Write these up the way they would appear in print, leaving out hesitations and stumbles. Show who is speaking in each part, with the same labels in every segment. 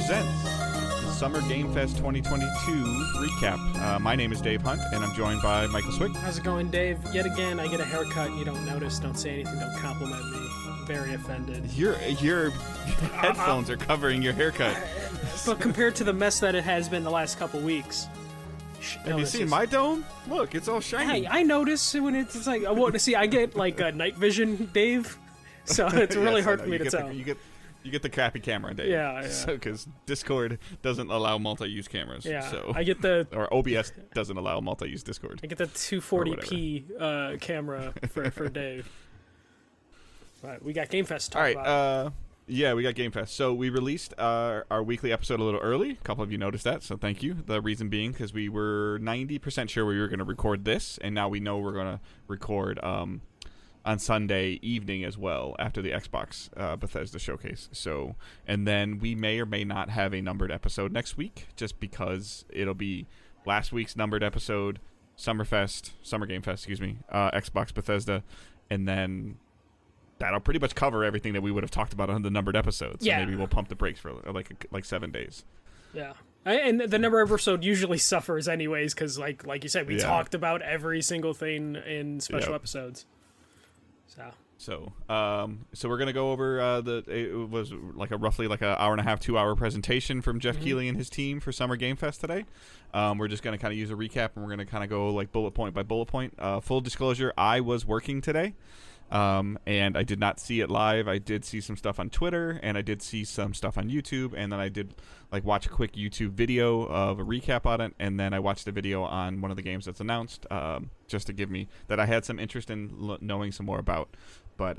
Speaker 1: presents the Summer Game Fest 2022 recap. My name is Dave Hunt, and I'm joined by Michael Swick.
Speaker 2: How's it going, Dave? Yet again, I get a haircut. You don't notice, don't say anything, don't compliment me. I'm very offended.
Speaker 1: Your headphones are covering your haircut.
Speaker 2: But compared to the mess that it has been the last couple weeks.
Speaker 1: Have you seen my dome? Look, it's all shiny.
Speaker 2: Hey, I notice when it's like, I want to see, I get like night vision, Dave. So it's really hard for me to tell.
Speaker 1: You get the crappy camera, Dave.
Speaker 2: Yeah.
Speaker 1: So, because Discord doesn't allow multi-use cameras.
Speaker 2: Yeah.
Speaker 1: So.
Speaker 2: I get the...
Speaker 1: Or OBS doesn't allow multi-use Discord.
Speaker 2: I get the 240p camera for Dave. Right, we got Game Fest to talk about.
Speaker 1: Yeah, we got Game Fest. So we released our weekly episode a little early. A couple of you noticed that, so thank you. The reason being because we were 90% sure we were going to record this, and now we know we're going to record on Sunday evening as well after the Xbox Bethesda showcase. So, and then we may or may not have a numbered episode next week, just because it'll be last week's numbered episode, Summer Game Fest, Xbox Bethesda, and then that'll pretty much cover everything that we would have talked about on the numbered episodes. So maybe we'll pump the brakes for like 7 days. Yeah.
Speaker 2: And the number episode usually suffers anyways, because like you said, we talked about every single thing in special episodes.
Speaker 1: So we're gonna go over it was like roughly an hour and a half, 2 hour presentation from Jeff Keighley and his team for Summer Game Fest today. We're just gonna kind of use a recap, and we're gonna kind of go like bullet point by bullet point. Full disclosure, I was working today, and I did not see it live. I did see some stuff on Twitter, and I did see some stuff on YouTube, and then I did watch a quick YouTube video of a recap on it, and then I watched a video on one of the games that's announced, just to give me that I had some interest in knowing some more about. But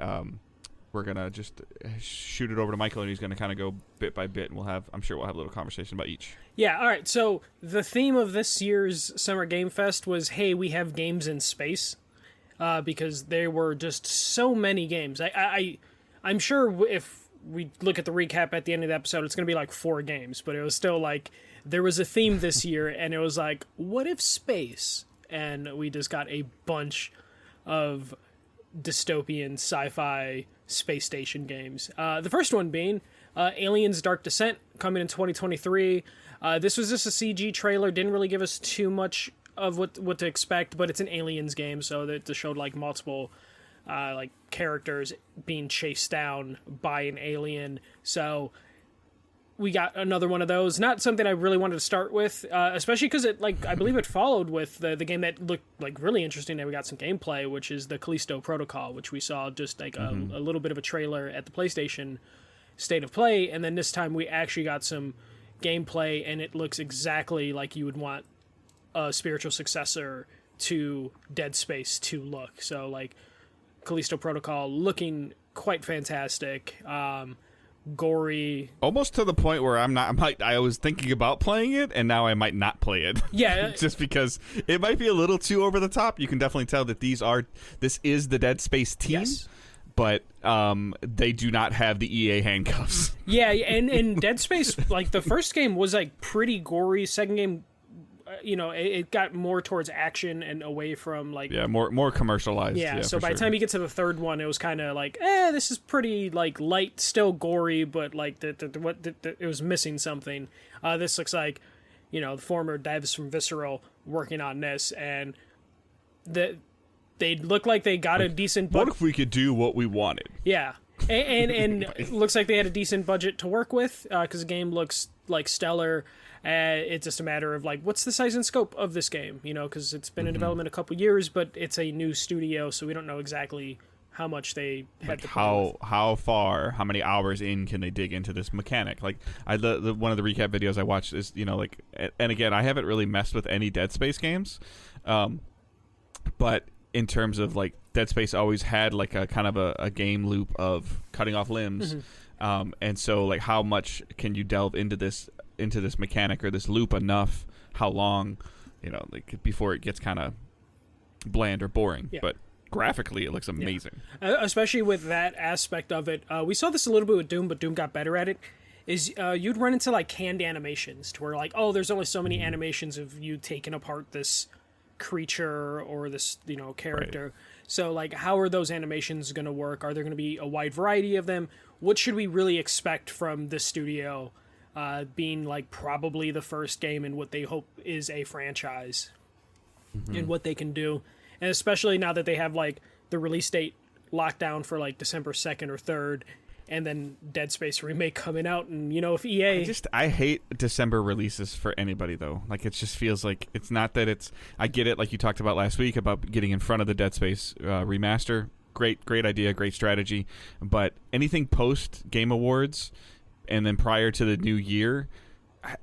Speaker 1: we're gonna just shoot it over to Michael, and he's gonna kind of go bit by bit, and I'm sure we'll have a little conversation about each.
Speaker 2: Yeah, all right. So the theme of this year's Summer Game Fest was, hey, we have games in space, because there were just so many games. I'm sure if we look at the recap at the end of the episode, it's gonna be like 4 games, but it was still like there was a theme this year, and it was like, what if space? And we just got a bunch of dystopian sci-fi space station games. The first one being Aliens Dark Descent, coming in 2023. This was just a CG trailer, didn't really give us too much of what to expect, but it's an Aliens game, so that it showed like multiple characters being chased down by an alien. So we got another one of those. Not something I really wanted to start with, especially because it I believe it followed with the game that looked really interesting, and we got some gameplay, which is the Calisto Protocol, which we saw just a little bit of a trailer at the PlayStation State of Play, and then this time we actually got some gameplay, and it looks exactly like you would want a spiritual successor to Dead Space to look. So Calisto Protocol looking quite fantastic. Gory,
Speaker 1: almost to the point where I was thinking about playing it, and now I might not play it.
Speaker 2: Yeah.
Speaker 1: Just because it might be a little too over the top. You can definitely tell that this is the Dead Space team. Yes. But they do not have the EA handcuffs.
Speaker 2: Yeah, and Dead Space, the first game was pretty gory. Second game, it got more towards action and away from
Speaker 1: more commercialized.
Speaker 2: Yeah, so by the time you get to the third one, it was kind of this is pretty light, still gory, but it was missing something. This looks like the former devs from Visceral working on this, and they look like they got a decent
Speaker 1: budget. What if we could do what we wanted?
Speaker 2: Yeah, and it looks like they had a decent budget to work with, because the game looks stellar. It's just a matter of what's the size and scope of this game, because it's been in development a couple years, but it's a new studio, so we don't know exactly how much they had to play with.
Speaker 1: How many hours in can they dig into this mechanic? One of the recap videos I watched is and again, I haven't really messed with any Dead Space games, but in terms of Dead Space always had a kind of a game loop of cutting off limbs, and so how much can you delve into this mechanic or this loop enough? How long, before it gets kind of bland or boring? Yeah. But graphically, it looks amazing.
Speaker 2: Yeah. Especially with that aspect of it. We saw this a little bit with Doom, but Doom got better at it. Is you'd run into canned animations to where there's only so many animations of you taking apart this creature or this character. Right. So how are those animations going to work? Are there going to be a wide variety of them? What should we really expect from this studio being like probably the first game in what they hope is a franchise and what they can do. And especially now that they have like the release date locked down for like December 2nd or 3rd, and then Dead Space Remake coming out. And, you know, if EA...
Speaker 1: I hate December releases for anybody, though. Like, it just feels like it's not that it's... I get it, like you talked about last week, about getting in front of the Dead Space remaster. Great idea, great strategy. But anything post-Game Awards and then prior to the new year,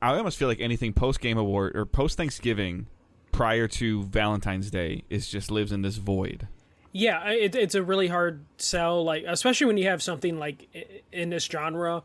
Speaker 1: I almost feel like anything post-Game Award or post-Thanksgiving prior to Valentine's Day just lives in this void.
Speaker 2: Yeah, it's a really hard sell, like especially when you have something like in this genre.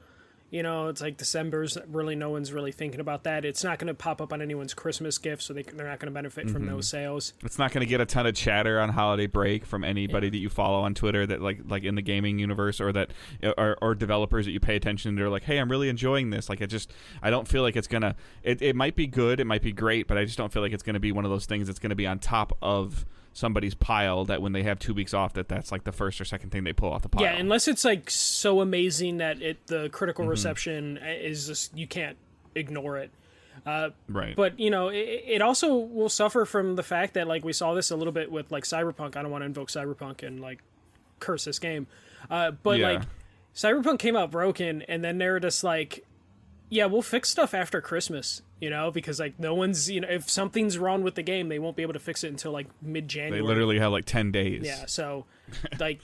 Speaker 2: You know, it's like December's really no one's really thinking about that. It's not going to pop up on anyone's Christmas gift, so they're not going to benefit from those sales.
Speaker 1: It's not going to get a ton of chatter on holiday break from anybody that you follow on Twitter that like in the gaming universe or that or developers that you pay attention to. They're like, hey, I'm really enjoying this. Like, I don't feel like it's gonna. It might be good, it might be great, but I just don't feel like it's going to be one of those things that's going to be on top of somebody's pile that when they have 2 weeks off that's like the first or second thing they pull off the pile.
Speaker 2: Yeah, unless it's like so amazing that the critical reception is just, you can't ignore it.
Speaker 1: Right.
Speaker 2: But, you know, it also will suffer from the fact that, like, we saw this a little bit with, like, Cyberpunk. I don't want to invoke Cyberpunk and, like, curse this game. Like, Cyberpunk came out broken, and then they're just like, yeah, we'll fix stuff after Christmas, you know, because like no one's, you know, if something's wrong with the game, they won't be able to fix it until like mid-January.
Speaker 1: They literally have like 10 days.
Speaker 2: Yeah, so like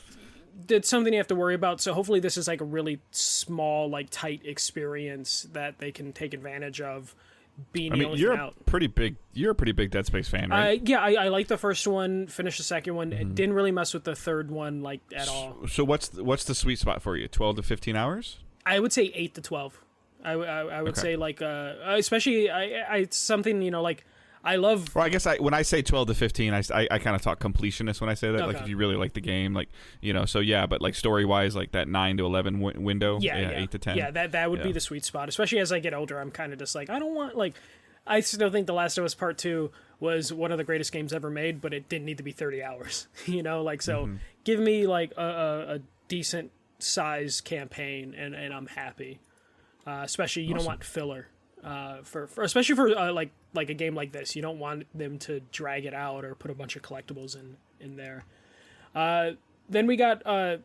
Speaker 2: it's something you have to worry about. So hopefully this is like a really small, like tight experience that they can take advantage of.
Speaker 1: You're a pretty big Dead Space fan, right?
Speaker 2: Yeah, I like the first one, finished the second one. It didn't really mess with the third one like at all.
Speaker 1: So what's the sweet spot for you? 12 to 15 hours?
Speaker 2: I would say 8 to 12. I would say like especially I something, you know, like I love.
Speaker 1: Well, I guess when I say 12 to 15, I kind of talk completionist when I say that. Okay. Like if you really like the game, like, you know, so yeah, but like story wise, like that 9 to 11 window, 8 to 10.
Speaker 2: Yeah, that would be the sweet spot. Especially as I get older, I'm kind of just like I don't want like. I still think The Last of Us Part 2 was one of the greatest games ever made, but it didn't need to be 30 hours. You know, like so, give me like a decent size campaign, and I'm happy. Especially you don't want filler especially for like a game like this. You don't want them to drag it out or put a bunch of collectibles in there. Then we got a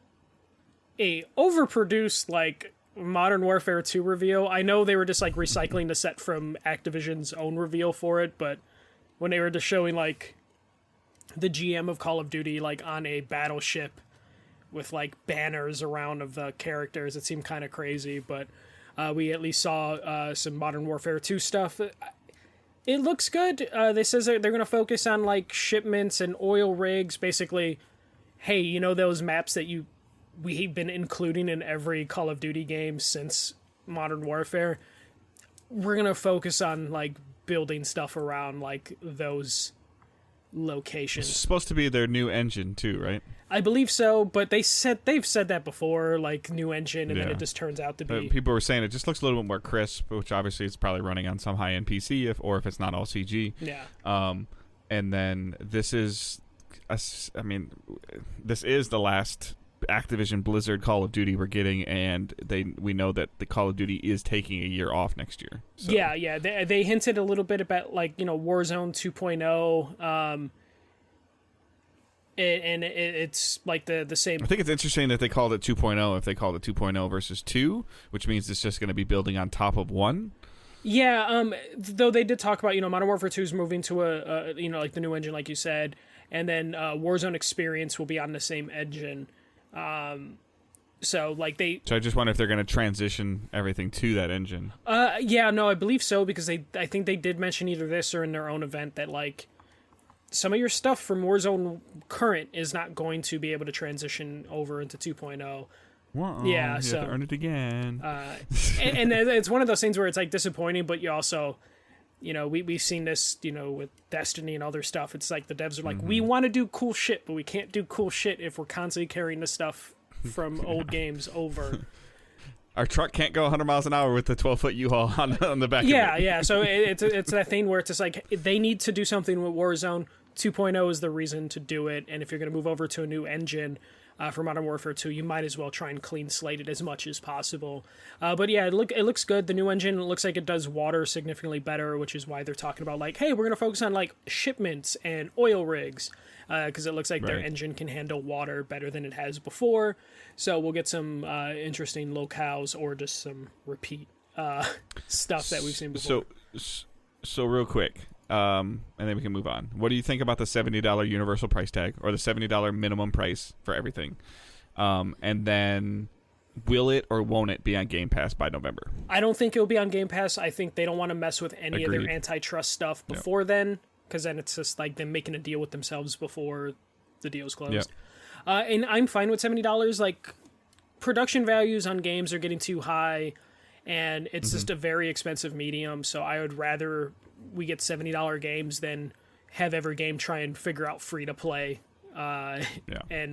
Speaker 2: overproduced like Modern Warfare 2 reveal. I know they were just like recycling the set from Activision's own reveal for it, but when they were just showing like the GM of Call of Duty like on a battleship with like banners around of the characters, it seemed kind of crazy, but we at least saw some Modern Warfare 2 stuff. It looks good. They says they're going to focus on like shipments and oil rigs. Basically, hey, you know those maps that we've been including in every Call of Duty game since Modern Warfare? We're going to focus on like building stuff around like those locations.
Speaker 1: It's supposed to be their new engine too, right?
Speaker 2: I believe so, but they've said that before, like new engine, and then it just turns out to be.
Speaker 1: People were saying it just looks a little bit more crisp, which obviously it's probably running on some high-end PC, if it's not all CG.
Speaker 2: Yeah.
Speaker 1: And then this is the last Activision Blizzard Call of Duty we're getting, and we know that the Call of Duty is taking a year off next year. So.
Speaker 2: Yeah. They hinted a little bit about like, you know, Warzone 2.0. It's like the same.
Speaker 1: I think it's interesting that they called it 2.0 if they called it 2.0 versus 2, which means it's just going to be building on top of 1.
Speaker 2: Yeah, though they did talk about, you know, Modern Warfare 2 is moving to a you know, like the new engine, like you said, and then Warzone Experience will be on the same engine. So like So
Speaker 1: I just wonder if they're going to transition everything to that engine.
Speaker 2: Yeah, no, I believe so, because I think they did mention either this or in their own event that like some of your stuff from Warzone current is not going to be able to transition over into 2.0.
Speaker 1: Yeah, so you have to earn it again.
Speaker 2: And it's one of those things where it's like disappointing, but you also, you know, we've seen this, you know, with Destiny and other stuff. It's like the devs are like, we want to do cool shit, but we can't do cool shit if we're constantly carrying the stuff from old games over.
Speaker 1: Our truck can't go 100 miles an hour with the 12-foot U-Haul on the back of it.
Speaker 2: Yeah. So it's that thing where it's just like they need to do something with Warzone. 2.0 is the reason to do it, and if you're going to move over to a new engine, for Modern Warfare 2, you might as well try and clean slate it as much as possible. But yeah, it looks good. The new engine, it looks like it does water significantly better, which is why they're talking about like, hey, we're going to focus on like shipments and oil rigs, because it looks like their engine can handle water better than it has before. So we'll get some interesting locales or just some repeat stuff that we've seen before.
Speaker 1: So real quick, and then we can move on. What do you think about the $70 universal price tag, or the $70 minimum price for everything? And then will it or won't it be on Game Pass by November?
Speaker 2: I don't think it'll be on Game Pass. I think they don't want to mess with any of their antitrust stuff before then, because then it's just like them making a deal with themselves before the deal's closed. Yep. And I'm fine with $70. Like, production values on games are getting too high, and it's just a very expensive medium, so I would rather we get $70 games than have every game try and figure out free-to-play and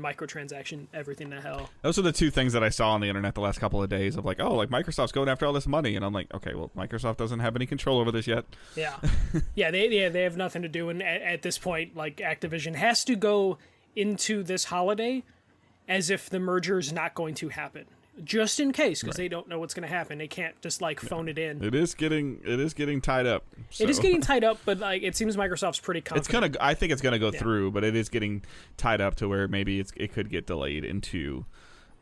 Speaker 2: microtransaction everything to hell.
Speaker 1: Those are the two things that I saw on the internet the last couple of days of like, oh, like Microsoft's going after all this money, and I'm like, okay, well, Microsoft doesn't have any control over this yet.
Speaker 2: They have nothing to do, and at this point, like, Activision has to go into this holiday as if the merger is not going to happen, just in case, because they don't know what's going to happen. They can't just like phone it in.
Speaker 1: It is getting tied up. So.
Speaker 2: It is getting tied up, but like it seems Microsoft's pretty confident.
Speaker 1: I think it's gonna go through, but it is getting tied up to where maybe it could get delayed into.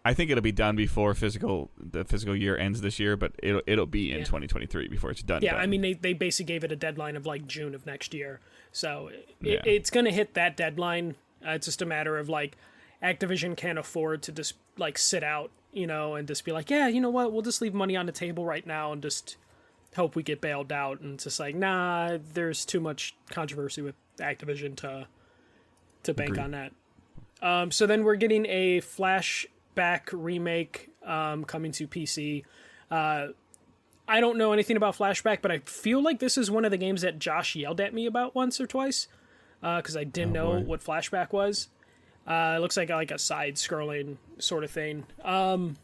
Speaker 1: I think it'll be done before the physical year ends this year, but it'll be in 2023 before it's done.
Speaker 2: Yeah, I mean they basically gave it a deadline of like June of next year, so it's gonna hit that deadline. It's just a matter of like Activision can't afford to just like sit out, and just be like, yeah, you know what, we'll just leave money on the table right now and just hope we get bailed out. And it's just like, nah, there's too much controversy with Activision to bank on that. So then we're getting a Flashback remake coming to PC. I don't know anything about Flashback, but I feel like this is one of the games that Josh yelled at me about once or twice, because I didn't know what Flashback was. It looks like a side-scrolling sort of thing. So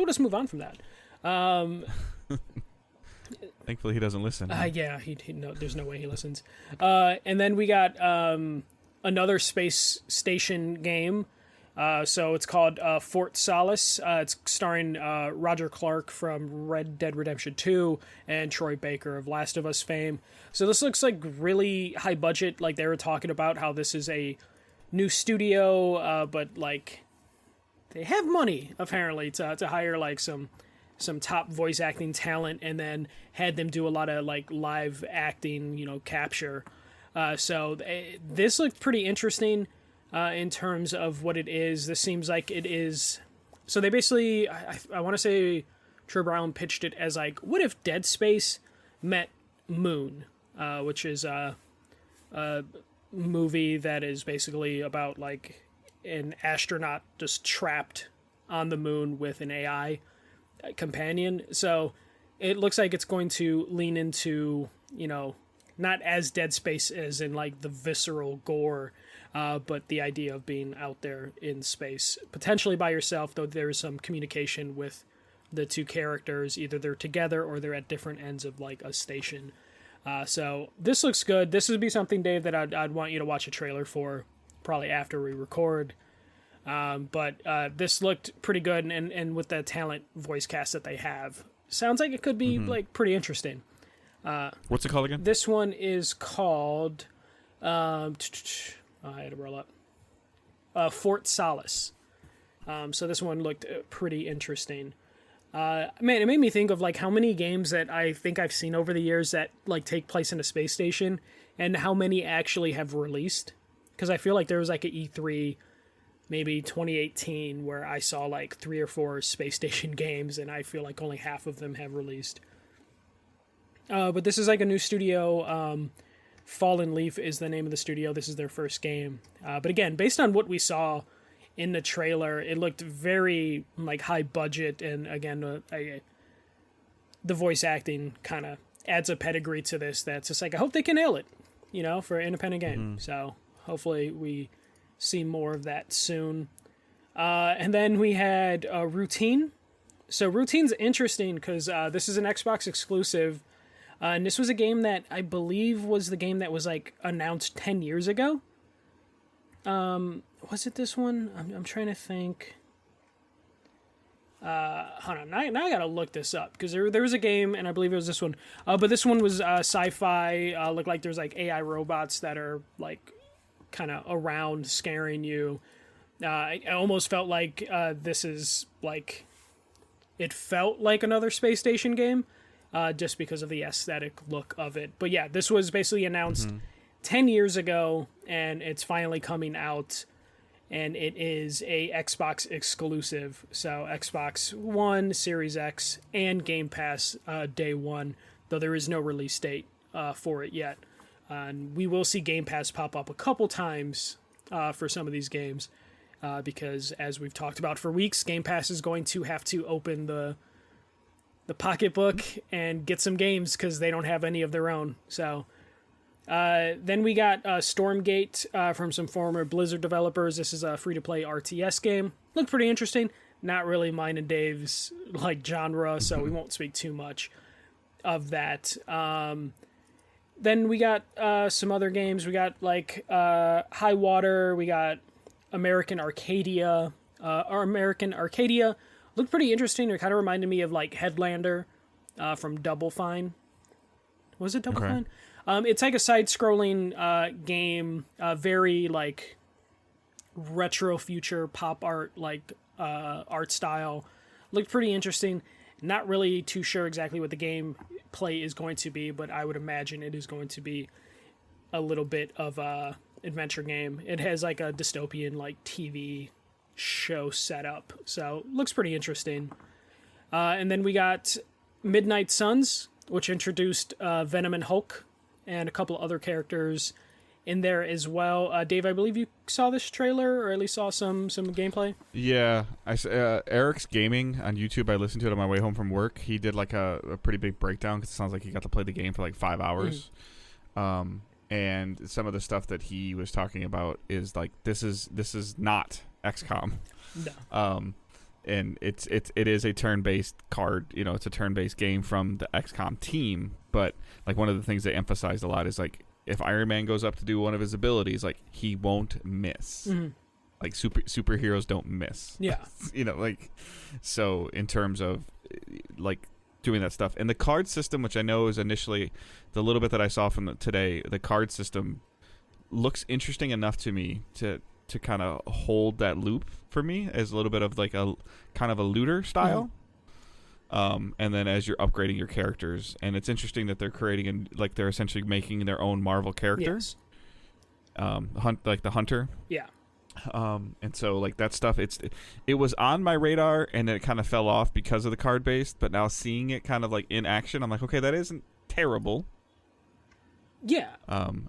Speaker 2: we'll just move on from that.
Speaker 1: Thankfully, he doesn't listen.
Speaker 2: There's no way he listens. And then we got another space station game. So it's called Fort Solace. It's starring Roger Clark from Red Dead Redemption 2 and Troy Baker of Last of Us fame. So this looks like really high budget. Like they were talking about how this is a new studio, but like they have money apparently to hire like some top voice acting talent, and then had them do a lot of like live acting, capture. So this looked pretty interesting in terms of what it is. This seems like it is. So they basically, I want to say, Trey Brown pitched it as like, what if Dead Space met Moon, which is a movie that is basically about like an astronaut just trapped on the moon with an AI companion. So it looks like it's going to lean into, not as Dead Space as in like the visceral gore, but the idea of being out there in space, potentially by yourself, though there's some communication with the two characters. Either they're together or they're at different ends of like a station. So this looks good. This would be something, Dave, that I'd want you to watch a trailer for probably after we record. But this looked pretty good, and with the talent voice cast that they have, sounds like it could be like pretty interesting.
Speaker 1: What's it called again?
Speaker 2: This one is called I had to roll up. Fort Solace. So this one looked pretty interesting. Man, it made me think of like how many games that I think I've seen over the years that like take place in a space station, and how many actually have released. Because I feel like there was like an E3, maybe 2018, where I saw like 3 or 4 space station games, and I feel like only half of them have released. But this is like a new studio. Fallen Leaf is the name of the studio. This is their first game. But again, based on what we saw in the trailer, it looked very like high budget, and again, the voice acting kind of adds a pedigree to this. That's just like, I hope they can nail it, for an independent game. So hopefully we see more of that soon. And then we had Routine. So Routine's interesting because this is an Xbox exclusive, and this was a game that I believe was the game that was like announced 10 years ago. Was it this one? I'm trying to think. Hold on. Now I gotta look this up because there was a game, and I believe it was this one. But this one was sci-fi. Looked like there's like AI robots that are like kind of around scaring you. I almost felt like this is like it felt like another space station game, just because of the aesthetic look of it. But yeah, this was basically announced 10 years ago, and it's finally coming out. And it is a Xbox exclusive, so Xbox One, Series X, and Game Pass day one, though there is no release date for it yet. And we will see Game Pass pop up a couple times for some of these games, because as we've talked about for weeks, Game Pass is going to have to open the pocketbook and get some games because they don't have any of their own. So then we got Stormgate from some former Blizzard developers. This is a free-to-play RTS game. Looked pretty interesting. Not really mine and Dave's like genre, so we won't speak too much of that. Then we got some other games. We got like High Water. We got American Arcadia. Looked pretty interesting. It kind of reminded me of like Headlander from Double Fine. Was it Double Fine? It's like a side-scrolling game, very like retro future pop art like art style. Looked pretty interesting. Not really too sure exactly what the game play is going to be, but I would imagine it is going to be a little bit of a adventure game. It has like a dystopian like TV show setup, so looks pretty interesting. And then we got Midnight Suns, which introduced Venom and Hulk, and a couple other characters in there as well. Dave, I believe you saw this trailer, or at least saw some gameplay.
Speaker 1: Yeah, Eric's Gaming on YouTube. I listened to it on my way home from work. He did like a pretty big breakdown because it sounds like he got to play the game for like 5 hours. And some of the stuff that he was talking about is like this is not XCOM.
Speaker 2: No.
Speaker 1: And it is a turn-based card. You know, it's a turn-based game from the XCOM team. But like one of the things they emphasized a lot is like if Iron Man goes up to do one of his abilities, like he won't miss. Like superheroes don't miss.
Speaker 2: Yeah.
Speaker 1: You know, like so in terms of like doing that stuff, and the card system, which I know is initially the little bit that I saw from today, the card system looks interesting enough to me to kind of hold that loop for me as a little bit of like a kind of a looter style. And then as you're upgrading your characters, and it's interesting that they're creating like they're essentially making their own Marvel characters. Like the Hunter.
Speaker 2: Yeah.
Speaker 1: And so like that stuff, it was on my radar, and then it kind of fell off because of the card based. But now seeing it kind of like in action, I'm like, okay, that isn't terrible.
Speaker 2: Yeah.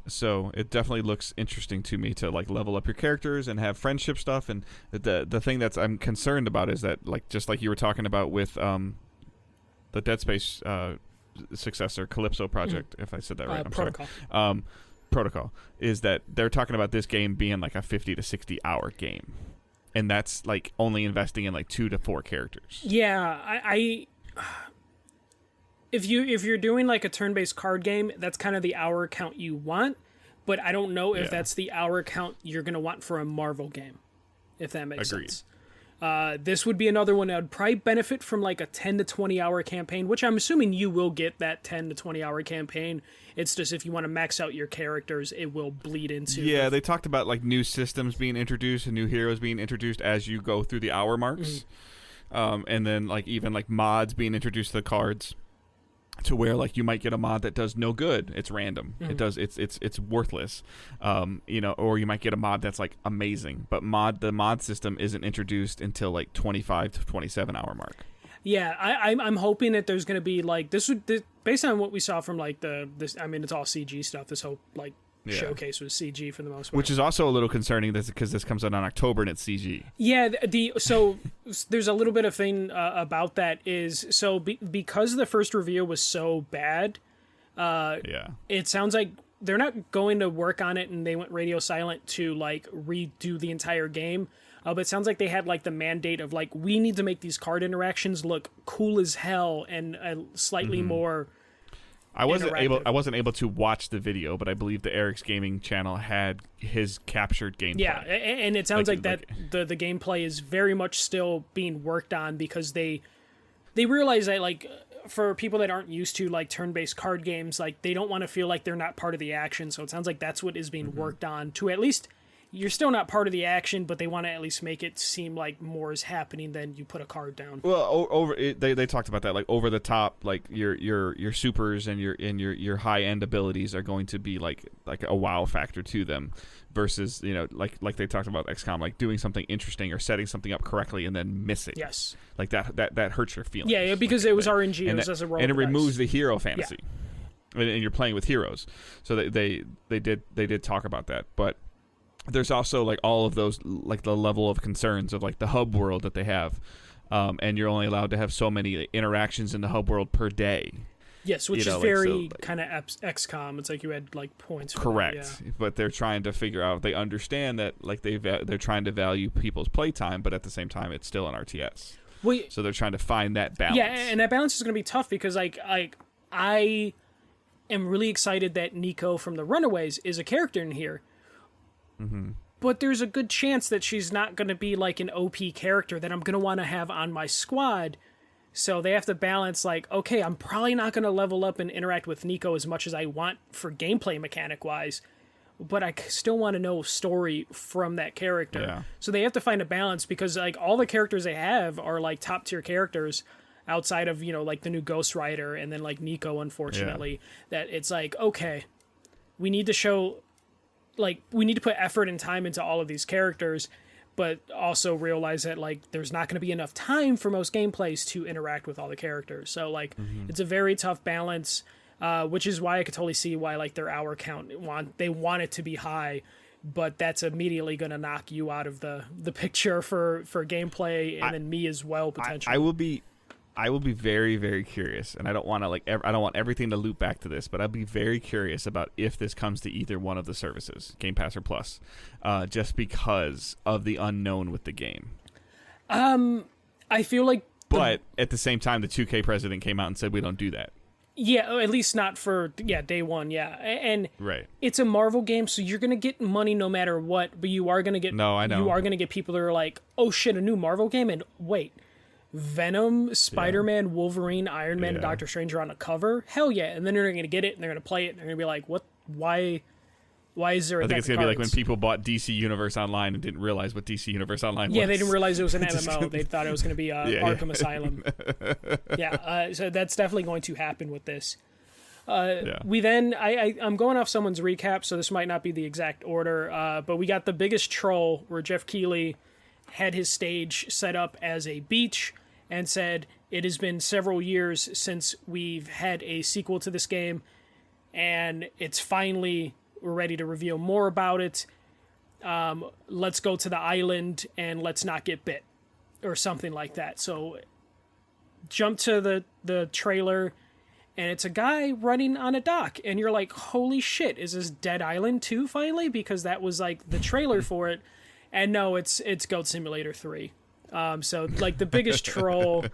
Speaker 1: So it definitely looks interesting to me to like level up your characters and have friendship stuff. And the thing that's I'm concerned about is that like just like you were talking about with the Dead Space successor Calypso project, if I said that right, I'm
Speaker 2: Protocol.
Speaker 1: sorry. Protocol is that they're talking about this game being like a 50 to 60 hour game, and that's like only investing in like 2 to 4 characters.
Speaker 2: Yeah, I if you're doing like a turn-based card game, that's kind of the hour count you want, but I don't know if that's the hour count you're going to want for a Marvel game, if that makes sense. This would be another one that would probably benefit from like a 10 to 20 hour campaign, which I'm assuming you will get that 10 to 20 hour campaign. It's just if you want to max out your characters, it will bleed into.
Speaker 1: Yeah, they talked about like new systems being introduced and new heroes being introduced as you go through the hour marks. And then like even like mods being introduced to the cards, to where like you might get a mod that does no good. It's random. It does. It's worthless. You know, or you might get a mod that's like amazing, but the mod system isn't introduced until like 25 to 27 hour mark.
Speaker 2: Yeah, I'm hoping that there's going to be like this based on what we saw from like this. I mean, it's all CG stuff. This whole like showcase was CG for the most part,
Speaker 1: which is also a little concerning because this comes out in October and it's CG.
Speaker 2: Yeah, so there's a little bit of thing about that is so because the first review was so bad. It sounds like they're not going to work on it, and they went radio silent to like redo the entire game. But it sounds like they had like the mandate of like, we need to make these card interactions look cool as hell and slightly more
Speaker 1: I wasn't able to watch the video, but I believe the Eric's Gaming channel had his captured gameplay.
Speaker 2: Yeah, and it sounds like the gameplay is very much still being worked on because they realize that, like, for people that aren't used to, like, turn-based card games, like, they don't want to feel like they're not part of the action. So it sounds like that's what is being worked on, to at least you're still not part of the action, but they want to at least make it seem like more is happening than you put a card down.
Speaker 1: Well, they talked about that, like, over the top, like your supers and your high end abilities are going to be like a wow factor to them, versus, you know, like they talked about XCOM, like doing something interesting or setting something up correctly and then missing.
Speaker 2: Yes,
Speaker 1: like that hurts your feelings.
Speaker 2: Yeah, because
Speaker 1: like,
Speaker 2: it was RNG, it was as a roll,
Speaker 1: and it removes the hero fantasy, and you're playing with heroes. So they did talk about that, but there's also, like, all of those, like, the level of concerns of, like, the hub world that they have, and you're only allowed to have so many interactions in the hub world per day.
Speaker 2: Yes, which is very kind of XCOM. It's like you had, like, points.
Speaker 1: Correct, but they're trying to figure out. They understand that, like, they're trying to value people's playtime, but at the same time, it's still an RTS. Well, so they're trying to find that balance.
Speaker 2: Yeah, and that balance is going to be tough because, like, I am really excited that Nico from the Runaways is a character in here.
Speaker 1: Mm-hmm.
Speaker 2: But there's a good chance that she's not going to be like an OP character that I'm going to want to have on my squad. So they have to balance, like, okay, I'm probably not going to level up and interact with Nico as much as I want for gameplay mechanic-wise, but I still want to know story from that character.
Speaker 1: Yeah.
Speaker 2: So they have to find a balance because, like, all the characters they have are, like, top-tier characters outside of, you know, like, the new Ghost Rider and then, like, Nico, unfortunately. That it's like, okay, we need to show... Like, we need to put effort and time into all of these characters, but also realize that, like, there's not going to be enough time for most gameplays to interact with all the characters. So, like, it's a very tough balance, which is why I could totally see why, like, their hour count, they want it to be high, but that's immediately going to knock you out of the picture for gameplay, and then me as well, potentially.
Speaker 1: I will be very, very curious, and I don't want to I don't want everything to loop back to this, but I'll be very curious about if this comes to either one of the services, Game Pass or Plus, just because of the unknown with the game.
Speaker 2: I feel like,
Speaker 1: but at the same time, the 2K president came out and said we don't do that.
Speaker 2: Yeah, at least not for day one. Yeah, and
Speaker 1: right,
Speaker 2: it's a Marvel game, so you're gonna get money no matter what. But you are gonna get you are gonna get people that are like, oh shit, a new Marvel game, and wait. Venom, Spider-Man, Wolverine, Iron Man, and Doctor Strange are on the cover. Hell yeah! And then they're gonna get it, and they're gonna play it, and they're gonna be like, "What? Why is there?"
Speaker 1: I think it's gonna be like when people bought DC Universe Online and didn't realize what DC Universe Online was.
Speaker 2: Yeah, they didn't realize it was an MMO. They thought it was gonna be Arkham Asylum. So that's definitely going to happen with this. We then I'm going off someone's recap, so this might not be the exact order. But we got the biggest troll where Jeff Keighley had his stage set up as a beach and said, it has been several years since we've had a sequel to this game, and it's finally, we're ready to reveal more about it. Let's go to the island and let's not get bit, or something like that. So jump to the trailer, and it's a guy running on a dock, and you're like, holy shit, is this Dead Island 2 finally? Because that was like the trailer for it. And no, it's Goat Simulator 3. So, like, the biggest troll,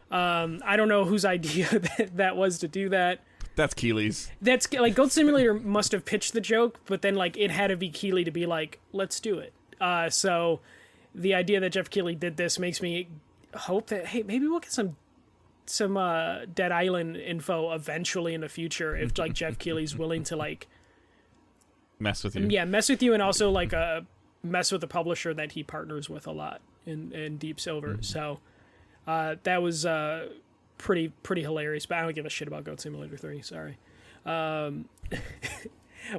Speaker 2: I don't know whose idea that was to do that.
Speaker 1: That's Keighley's.
Speaker 2: That's, like, Goat Simulator must have pitched the joke, but then, like, it had to be Keighley to be like, let's do it. So, the idea that Jeff Keighley did this makes me hope that, hey, maybe we'll get some Dead Island info eventually in the future if, like, Jeff Keighley's willing to, like...
Speaker 1: Mess with you.
Speaker 2: Yeah, mess with you, and also, like, mess with the publisher that he partners with a lot in Deep Silver. So that was pretty hilarious, but I don't give a shit about Goat Simulator 3, sorry.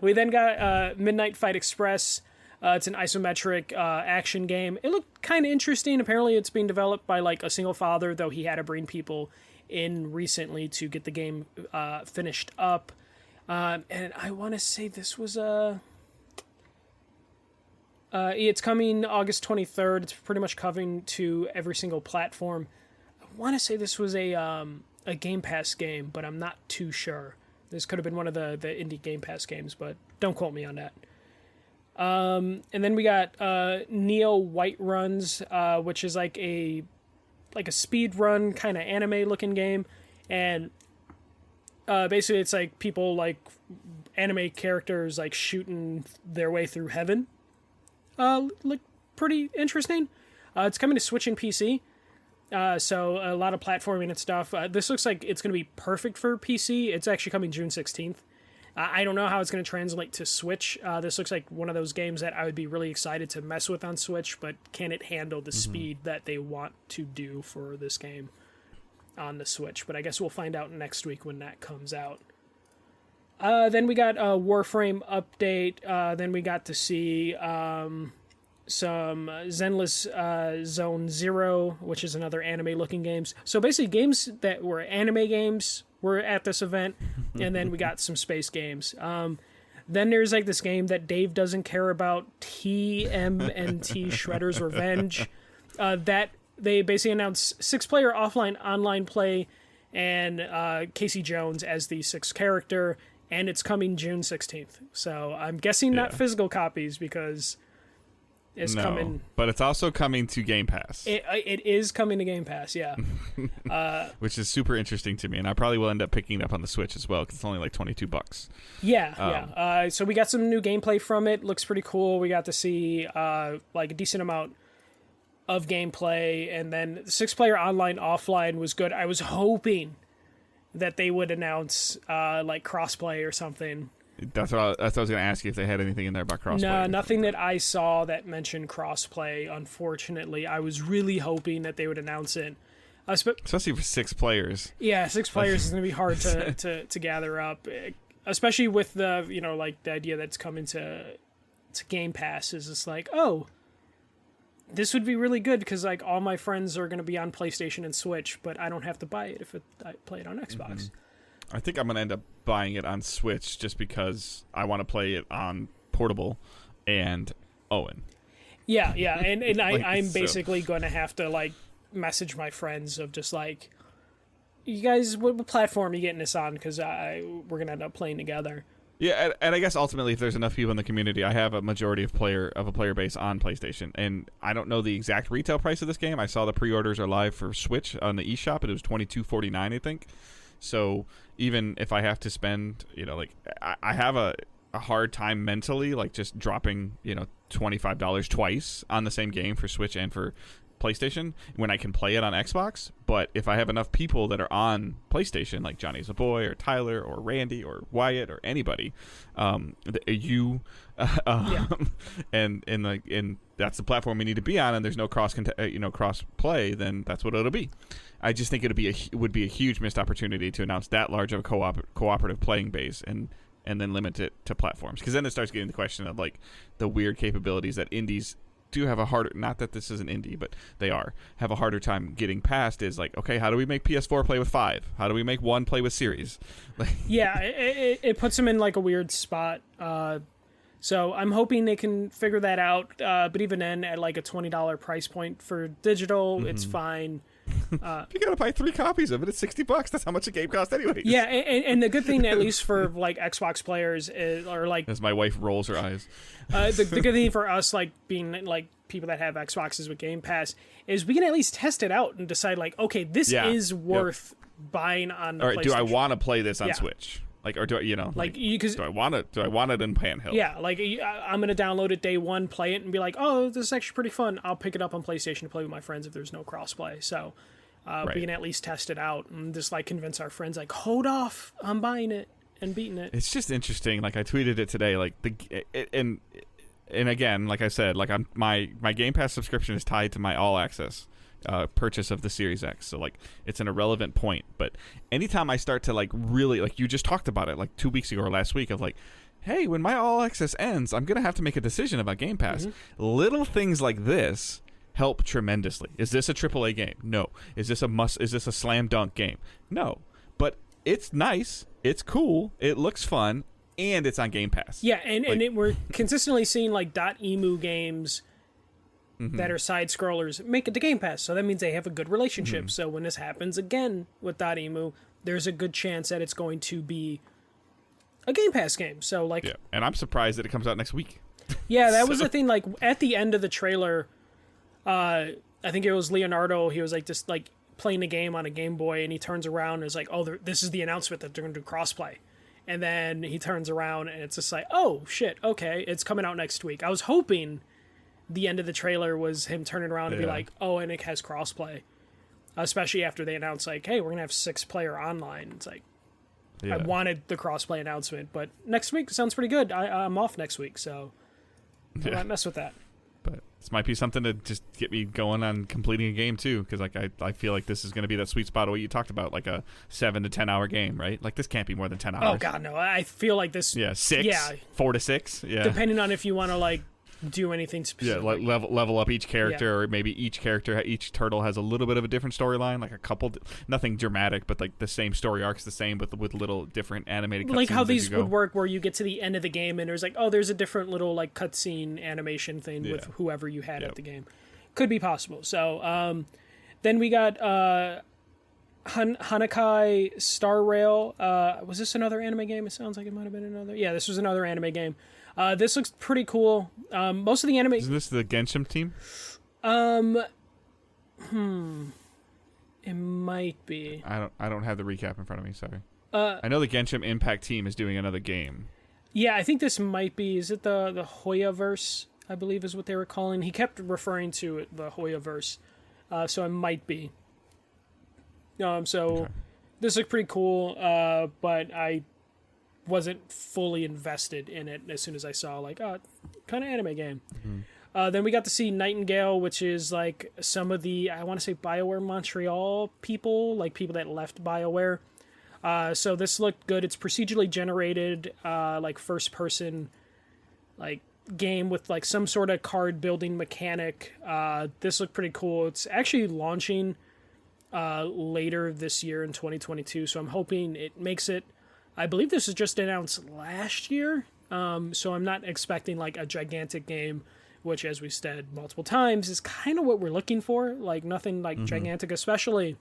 Speaker 2: We then got Midnight Fight Express. It's an isometric action game. It looked kind of interesting. Apparently it's being developed by, like, a single father, though he had to bring people in recently to get the game finished up. And I want to say this was it's coming August 23rd. It's pretty much coming to every single platform. I want to say this was a Game Pass game, but I'm not too sure. This could have been one of the indie Game Pass games, but don't quote me on that. And then we got Neo Whiteruns, which is like a speed run kind of anime looking game, and Basically, it's like people like anime characters like shooting their way through heaven. Look pretty interesting. It's coming to Switch and PC. So a lot of platforming and stuff. This looks like it's going to be perfect for PC. It's actually coming June 16th. I don't know how it's going to translate to Switch. This looks like one of those games that I would be really excited to mess with on Switch, but can it handle the speed that they want to do for this game on the Switch? But I guess we'll find out next week when that comes out. Then we got a Warframe update. Then we got to see some Zenless Zone Zero, which is another anime-looking games. So basically games that were anime games were at this event, and then we got some space games. Then there's like this game that Dave doesn't care about, TMNT Shredder's Revenge, that they basically announced 6-player offline online play and Casey Jones as the 6th character, and it's coming June 16th. So I'm guessing not physical copies because it's coming.
Speaker 1: But it's also coming to Game Pass.
Speaker 2: It is coming to Game Pass, yeah.
Speaker 1: Which is super interesting to me, and I probably will end up picking it up on the Switch as well because it's only like $22.
Speaker 2: Yeah. So we got some new gameplay from it. Looks pretty cool. We got to see like a decent amount of gameplay, and then 6-player online offline was good. I was hoping that they would announce like crossplay or something.
Speaker 1: That's what I was going to ask you if they had anything in there about crossplay.
Speaker 2: No, nothing that I saw that mentioned crossplay, unfortunately. I was really hoping that they would announce it.
Speaker 1: Especially for 6 players.
Speaker 2: Yeah, 6 players is going to be hard to gather up. Especially with the, like the idea that's coming to Game Pass is it's like, oh, this would be really good because like all my friends are going to be on PlayStation and Switch, but I don't have to buy it if I play it on Xbox.
Speaker 1: I think I'm going to end up buying it on Switch just because I want to play it on portable and Owen.
Speaker 2: Yeah, and like, I'm basically going to have to like message my friends of just like, you guys, what platform are you getting this on? Because we're going to end up playing together.
Speaker 1: Yeah, and I guess ultimately if there's enough people in the community, I have a majority of a player base on PlayStation, and I don't know the exact retail price of this game. I saw the pre-orders are live for Switch on the eShop, and it was $22.49, I think. So even if I have to spend, like I have a hard time mentally, like just dropping, $25 twice on the same game for Switch and for PlayStation when I can play it on Xbox. But if I have enough people that are on PlayStation, like Johnny's a boy or Tyler or Randy or Wyatt or anybody, and that's the platform we need to be on, and there's no cross play, then that's what it'll be. I just think it would be a huge missed opportunity to announce that large of a cooperative playing base and then limit it to platforms, because then it starts getting the question of like the weird capabilities that indies do have a harder, not that this is an indie, but they have a harder time getting past, is like, okay, how do we make PS4 play with 5? How do we make 1 play with Series?
Speaker 2: Yeah, it puts them in like a weird spot. So I'm hoping they can figure that out. But even then, at like a $20 price point for digital, it's fine.
Speaker 1: You gotta buy 3 copies of it. It's $60. That's how much a game costs anyways.
Speaker 2: Yeah, and the good thing, at least for like Xbox players, or like,
Speaker 1: as my wife rolls her eyes,
Speaker 2: the good thing for us, like being like people that have Xboxes with Game Pass, is we can at least test it out and decide like, okay, this is worth buying on the PlayStation.
Speaker 1: Do I want to play this on Switch? Like, or do I, do I want it? Do I want it in handheld?
Speaker 2: Yeah, like I'm gonna download it day one, play it, and be like, oh, this is actually pretty fun. I'll pick it up on PlayStation to play with my friends if there's no crossplay. So we can at least test it out and just like convince our friends, like, hold off, I'm buying it and beating it.
Speaker 1: It's just interesting. Like I tweeted it today. Like and again, like I said, like my Game Pass subscription is tied to my All Access purchase of the Series X, so like it's an irrelevant point. But anytime I start to like really, like you just talked about it like 2 weeks ago or last week, of like, hey, when my All Access ends, I'm gonna have to make a decision about Game Pass. Little things like this help tremendously. Is this a AAA game? No. Is this a slam dunk game? No. But it's nice, it's cool, it looks fun, and it's on Game Pass.
Speaker 2: Yeah, and we're consistently seeing like .emu games that are side scrollers make it to Game Pass, so that means they have a good relationship. So when this happens again with .emu, there's a good chance that it's going to be a Game Pass game. So like,
Speaker 1: yeah, and I'm surprised that it comes out next week.
Speaker 2: Yeah, that was the thing. Like at the end of the trailer, I think it was Leonardo. He was like just like playing the game on a Game Boy, and he turns around and is like, "Oh, this is the announcement that they're going to do crossplay." And then he turns around and it's just like, "Oh shit, okay, it's coming out next week." I was hoping the end of the trailer was him turning around and be like, "Oh, and it has crossplay," especially after they announced like, "Hey, we're gonna have 6-player online." It's like, I wanted the crossplay announcement, but next week sounds pretty good. I'm off next week, so I might mess with that.
Speaker 1: But this might be something to just get me going on completing a game too, because like I feel like this is going to be that sweet spot of what you talked about, like a 7 to 10 hour game, right? Like this can't be more than 10 hours.
Speaker 2: Oh god, no! I feel like this.
Speaker 1: 4 to 6. Yeah,
Speaker 2: depending on if you want to like do anything specific.
Speaker 1: Yeah, like level up each character, or maybe each turtle has a little bit of a different storyline, like a couple, nothing dramatic, but like the same story arc's the same, but with little different animated cutscenes.
Speaker 2: Like how these would work, where you get to the end of the game and there's like, oh, there's a different little like cutscene animation thing with whoever you had at the game. Could be possible. So then we got Hanakai Star Rail. Was this another anime game? It sounds like it might have been another. Yeah, this was another anime game. This looks pretty cool. Most of the anime.
Speaker 1: Is this the Genshin team?
Speaker 2: It might be.
Speaker 1: I don't have the recap in front of me. Sorry. I know the Genshin Impact team is doing another game.
Speaker 2: Yeah, I think this might be. Is it the Hoyaverse? I believe is what they were calling. He kept referring to it the Hoyaverse, so it might be. This looked pretty cool, but I wasn't fully invested in it as soon as I saw like, oh, kind of anime game. Then we got to see Nightingale, which is like some of the, I want to say BioWare Montreal people, like people that left BioWare. So this looked good. It's procedurally generated, like first person, like game with like some sort of card building mechanic. This looked pretty cool. It's actually launching later this year in 2022. So I'm hoping it makes it. I believe this was just announced last year, so I'm not expecting like a gigantic game, which, as we said multiple times, is kind of what we're looking for. Like nothing like gigantic, especially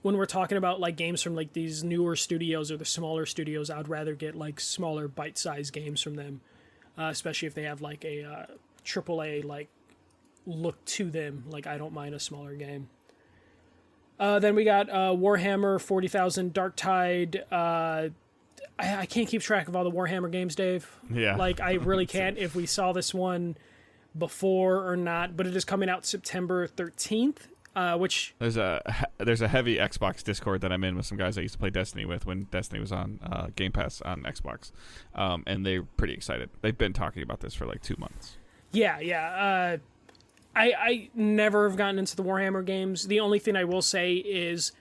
Speaker 2: when we're talking about like games from like these newer studios or the smaller studios. I'd rather get like smaller bite-sized games from them, especially if they have like a AAA like look to them. Like I don't mind a smaller game. Then we got Warhammer 40,000 Darktide. I can't keep track of all the Warhammer games, Dave.
Speaker 1: Yeah.
Speaker 2: Like, I really can't if we saw this one before or not. But it is coming out September 13th, which...
Speaker 1: There's a heavy Xbox Discord that I'm in with some guys I used to play Destiny with when Destiny was on Game Pass on Xbox. And they're pretty excited. They've been talking about this for like 2 months.
Speaker 2: Yeah. I never have gotten into the Warhammer games. The only thing I will say is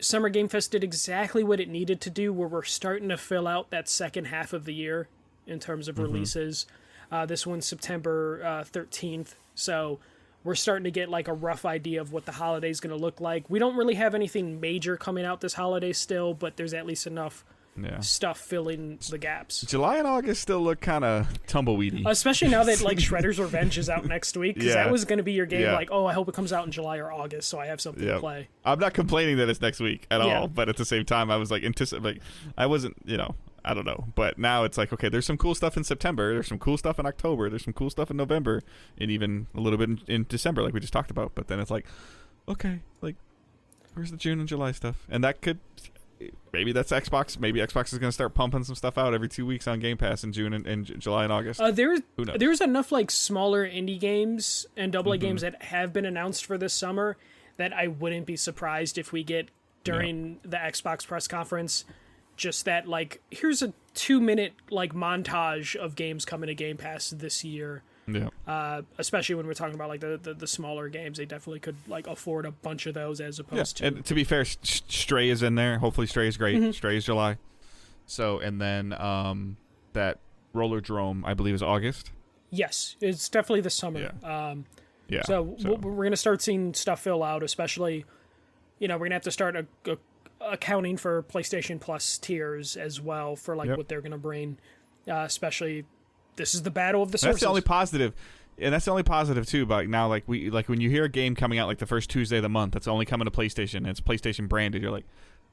Speaker 2: Summer Game Fest did exactly what it needed to do, where we're starting to fill out that second half of the year in terms of releases. This one's September 13th, so we're starting to get like a rough idea of what the holiday's going to look like. We don't really have anything major coming out this holiday still, but there's at least enough stuff filling the gaps.
Speaker 1: July and August still look kind of tumbleweedy,
Speaker 2: especially now that like Shredder's Revenge is out next week, because that was going to be your game. Like, oh, I hope it comes out in July or August, so I have something to play.
Speaker 1: I'm not complaining that it's next week at all, but at the same time, I was like, I wasn't, I don't know. But now it's like, okay, there's some cool stuff in September, there's some cool stuff in October, there's some cool stuff in November, and even a little bit in December, like we just talked about. But then it's like, okay, like, where's the June and July stuff? And that could. Maybe that's Xbox. Maybe Xbox is going to start pumping some stuff out every 2 weeks on Game Pass in June and July and August.
Speaker 2: There's enough like smaller indie games and AA games that have been announced for this summer that I wouldn't be surprised if we get during the Xbox press conference. Just that like, here's a 2-minute like montage of games coming to Game Pass this year. Yeah. Especially when we're talking about like the smaller games, they definitely could like afford a bunch of those as opposed to.
Speaker 1: And to be fair, Stray is in there. Hopefully, Stray is great. Stray is July. So and then that Roller Drome, I believe, is August.
Speaker 2: Yes, it's definitely the summer. Yeah. So we're gonna start seeing stuff fill out, especially, we're gonna have to start accounting for PlayStation Plus tiers as well for like what they're gonna bring, especially. This is the battle of the sources.
Speaker 1: That's the only positive, and that's the only positive too. But now, like when you hear a game coming out like the first Tuesday of the month, that's only coming to PlayStation, and it's PlayStation branded. You're like,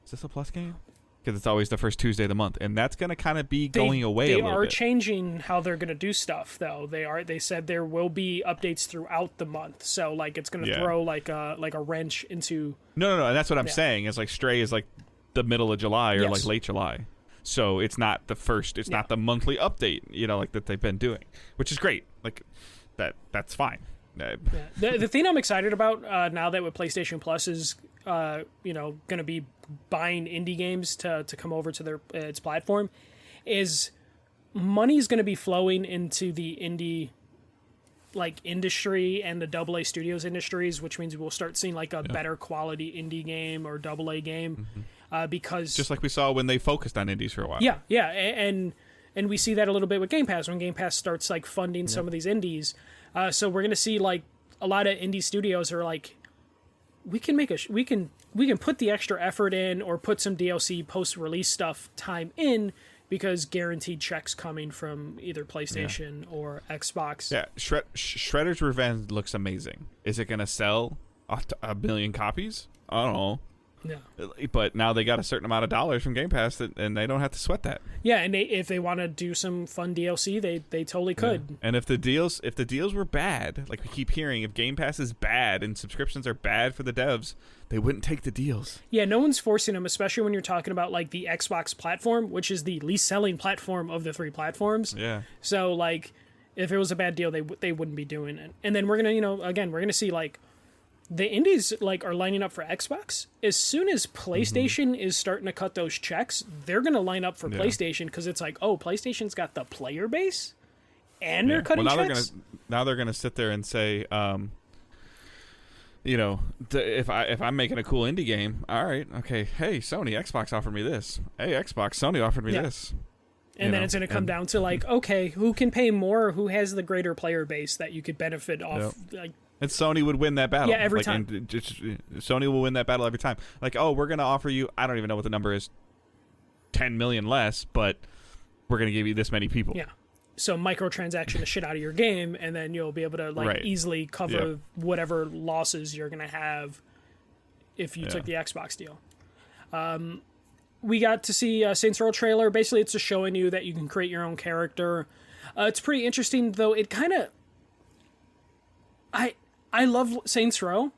Speaker 1: is this a Plus game? because it's always the first Tuesday of the month, and that's going to kind of be going away a little bit.
Speaker 2: They are changing how they're going to do stuff, though. They said there will be updates throughout the month, so like it's going to throw like a wrench into.
Speaker 1: No, and that's what I'm saying. Is like Stray is like the middle of July or like late July, so it's not the first. It's not the monthly update, like that they've been doing, which is great. Like that's fine.
Speaker 2: The thing I'm excited about now that with PlayStation Plus is going to be buying indie games to come over to its platform, is money's going to be flowing into the indie industry and the AA studios industries, which means we'll start seeing like a better quality indie game or AA game, because
Speaker 1: just like we saw when they focused on indies for a while.
Speaker 2: And we see that a little bit with Game Pass when Game Pass starts like funding some of these indies. So we're going to see like a lot of indie studios are like, we can put the extra effort in or put some DLC post-release stuff time in because guaranteed checks coming from either PlayStation or Xbox.
Speaker 1: Yeah, Shredder's Revenge looks amazing. Is it going to sell a million copies? I don't know.
Speaker 2: No.
Speaker 1: But now they got a certain amount of dollars from Game Pass, and they don't have to sweat that.
Speaker 2: Yeah, and if they want to do some fun DLC, they totally could.
Speaker 1: Yeah. And if the deals were bad, like we keep hearing, if Game Pass is bad and subscriptions are bad for the devs, they wouldn't take the deals.
Speaker 2: Yeah, no one's forcing them, especially when you're talking about like the Xbox platform, which is the least selling platform of the three platforms.
Speaker 1: Yeah.
Speaker 2: So like, if it was a bad deal, they wouldn't be doing it. And then we're gonna see like. The indies like are lining up for Xbox. As soon as PlayStation is starting to cut those checks, they're going to line up for PlayStation because it's like, oh, PlayStation's got the player base, and they're cutting checks.
Speaker 1: Now they're gonna sit there and say, if I'm making a cool indie game, all right, okay, hey Sony, Xbox offered me this. Hey Xbox, Sony offered me this.
Speaker 2: And then it's going to come down to like, okay, who can pay more? Who has the greater player base that you could benefit off? Like.
Speaker 1: And Sony would win that battle.
Speaker 2: Yeah, every time.
Speaker 1: Sony will win that battle every time. Like, oh, we're going to offer you, I don't even know what the number is, 10 million less, but we're going to give you this many people.
Speaker 2: Yeah. So microtransaction the shit out of your game, and then you'll be able to easily cover whatever losses you're going to have if you took the Xbox deal. We got to see a Saints Row trailer. Basically, it's just showing you that you can create your own character. It's pretty interesting, though. It kind of... I love Saints Row,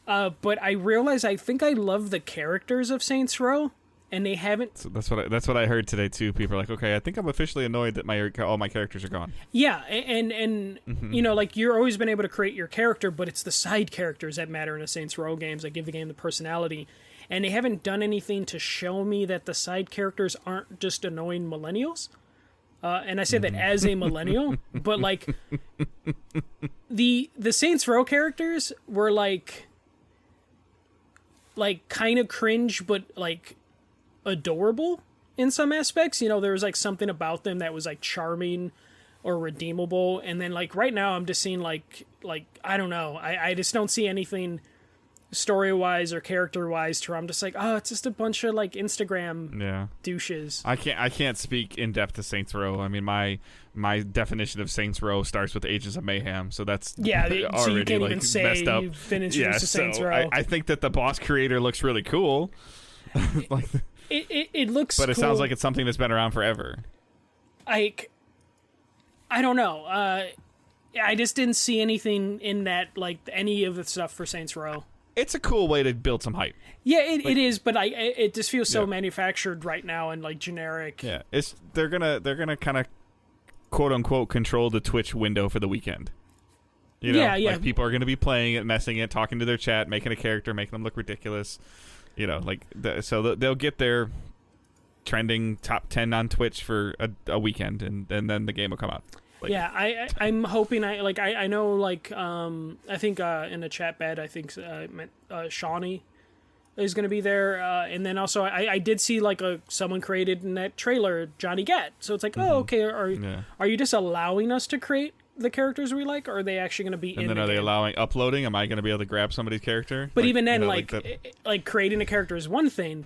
Speaker 2: but I realize I think I love the characters of Saints Row, and they haven't.
Speaker 1: So that's what I heard today too. People are like, okay, I think I'm officially annoyed that all my characters are gone.
Speaker 2: Yeah, and like you're always been able to create your character, but it's the side characters that matter in the Saints Row games that give the game the personality, and they haven't done anything to show me that the side characters aren't just annoying millennials. And I say that as a millennial, but like the Saints Row characters were like kind of cringe, but like adorable in some aspects. There was like something about them that was like charming or redeemable. And then like right now I'm just seeing like I don't know. I just don't see anything story-wise or character-wise to where I'm just like, oh, it's just a bunch of like Instagram douches.
Speaker 1: I can't speak in depth to Saints Row. I mean, my definition of Saints Row starts with Agents of Mayhem, so that's
Speaker 2: already so you can't
Speaker 1: like
Speaker 2: even say
Speaker 1: messed up.
Speaker 2: You've been introduced to Saints Row.
Speaker 1: I think that the boss creator looks really cool. Like
Speaker 2: it looks,
Speaker 1: but it
Speaker 2: cool.
Speaker 1: sounds like it's something that's been around forever.
Speaker 2: I don't know. I just didn't see anything in that like any of the stuff for Saints Row.
Speaker 1: It's a cool way to build some hype.
Speaker 2: Yeah, it is, but it just feels so manufactured right now and like generic.
Speaker 1: Yeah, they're gonna kind of quote unquote control the Twitch window for the weekend. Like people are gonna be playing it, messing it, talking to their chat, making a character, making them look ridiculous. So they'll get their trending top 10 on Twitch for a weekend, and then the game will come out.
Speaker 2: I'm hoping I know like I think in the chat bed I think Shawnee is going to be there, and then also I did see like someone created in that trailer Johnny Gat, so it's like oh okay, are you just allowing us to create the characters we like, or are they actually going to be in the game? And then are they
Speaker 1: allowing uploading? Am I going to be able to grab somebody's character?
Speaker 2: But even then like creating a character is one thing.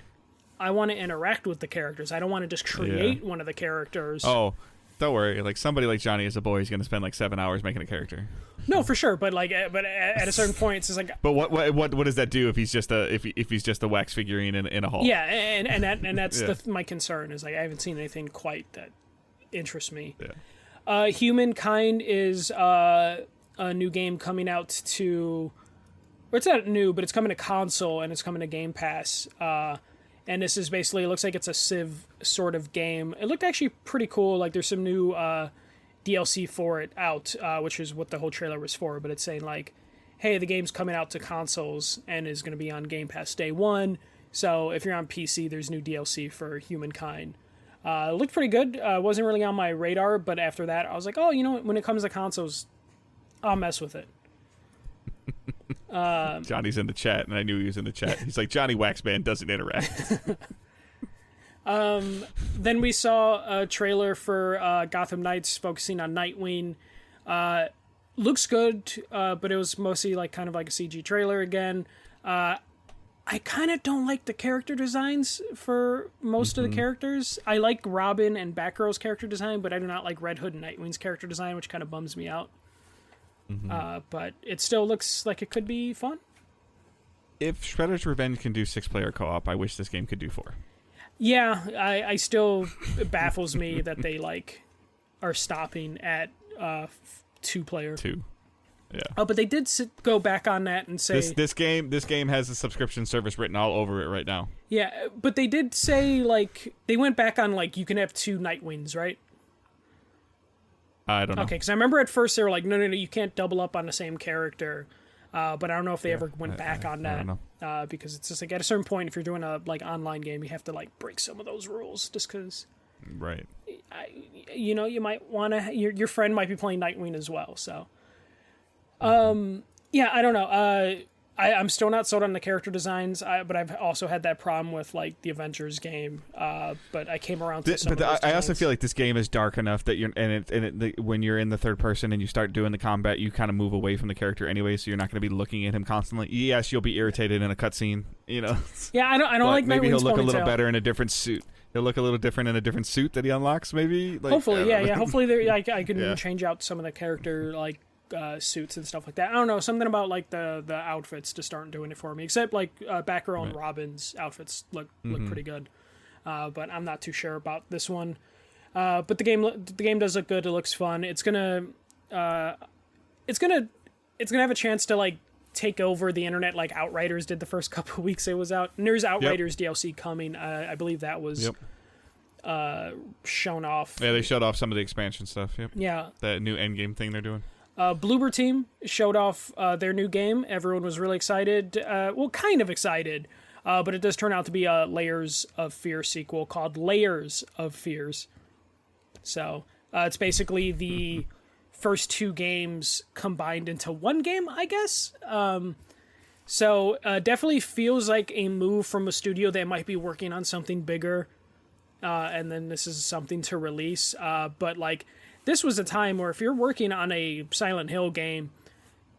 Speaker 2: I want to interact with the characters. I don't want to just create one of the characters.
Speaker 1: Oh, don't worry. Like somebody like Johnny as a boy is going to spend like 7 hours making a character.
Speaker 2: No, for sure, but at a certain point, it's just like.
Speaker 1: But what does that do if he's just a if he's just a wax figurine in a hall?
Speaker 2: Yeah, and that's my concern is like I haven't seen anything quite that interests me.
Speaker 1: Yeah.
Speaker 2: Humankind is a new game coming out to. Or it's not new, but it's coming to console and it's coming to Game Pass. And this is basically, it looks like it's a Civ sort of game. It looked actually pretty cool. Like there's some new DLC for it out, which is what the whole trailer was for. But it's saying like, hey, the game's coming out to consoles and is going to be on Game Pass day one. So if you're on PC, there's new DLC for Humankind. It looked pretty good. Wasn't really on my radar, but after that, I was like, oh, you know what? When it comes to consoles, I'll mess with it.
Speaker 1: Johnny's in the chat, and I knew he was in the chat. He's like, Johnny Waxman doesn't interact.
Speaker 2: Then we saw a trailer for Gotham Knights focusing on Nightwing. Looks good, but it was mostly like kind of like a CG trailer again. I kind of don't like the character designs for most of the characters. I like Robin and Batgirl's character design, but I do not like Red Hood and Nightwing's character design, which kind of bums me out. But it still looks like it could be fun.
Speaker 1: If Shredder's Revenge can do 6-player co-op, I wish this game could do 4.
Speaker 2: Yeah, I still it baffles me that they like are stopping at 2-player.
Speaker 1: 2. Yeah.
Speaker 2: Oh, but they did go back on that and say
Speaker 1: this game has a subscription service written all over it right now.
Speaker 2: Yeah, but they did say like they went back on like you can have 2 Nightwings, right?
Speaker 1: I don't know.
Speaker 2: Okay, because I remember at first they were like, no, you can't double up on the same character. But I don't know if they ever went back on that.
Speaker 1: I don't know.
Speaker 2: Because it's just like at a certain point, if you're doing a like online game, you have to like break some of those rules just because.
Speaker 1: Right.
Speaker 2: You might want to. Your friend might be playing Nightwing as well. So. Yeah, I don't know. I'm still not sold on the character designs, but I've also had that problem with like the Avengers game. But I came around to some of those
Speaker 1: I also feel like this game is dark enough that when you're in the third person and you start doing the combat, you kind of move away from the character anyway, so you're not going to be looking at him constantly. Yes, you'll be irritated in a cutscene, you know.
Speaker 2: Yeah, I don't like
Speaker 1: maybe
Speaker 2: Nightwing's
Speaker 1: he'll look
Speaker 2: ponytail.
Speaker 1: a little better in a different suit. He'll look a little different in a different suit that he unlocks, maybe. Like,
Speaker 2: hopefully, yeah. Hopefully, I can change out some of the character like. Suits and stuff like that. I don't know, something about like the outfits just aren't doing it for me. Except like Batgirl and Robin's outfits look pretty good, but I'm not too sure about this one. But the game does look good. It looks fun. It's gonna have a chance to like take over the internet like Outriders did the first couple of weeks it was out. And there's Outriders DLC coming. I believe that was shown off.
Speaker 1: Yeah, they showed off some of the expansion stuff. Yep.
Speaker 2: Yeah.
Speaker 1: That new endgame thing they're doing.
Speaker 2: Bloober Team showed off their new game. Everyone was really excited. Well, kind of excited. But it does turn out to be a Layers of Fear sequel called Layers of Fears. So it's basically the first 2 games combined into one game, I guess. So definitely feels like a move from a studio that might be working on something bigger. And then this is something to release. But like... This was a time where if you're working on a Silent Hill game,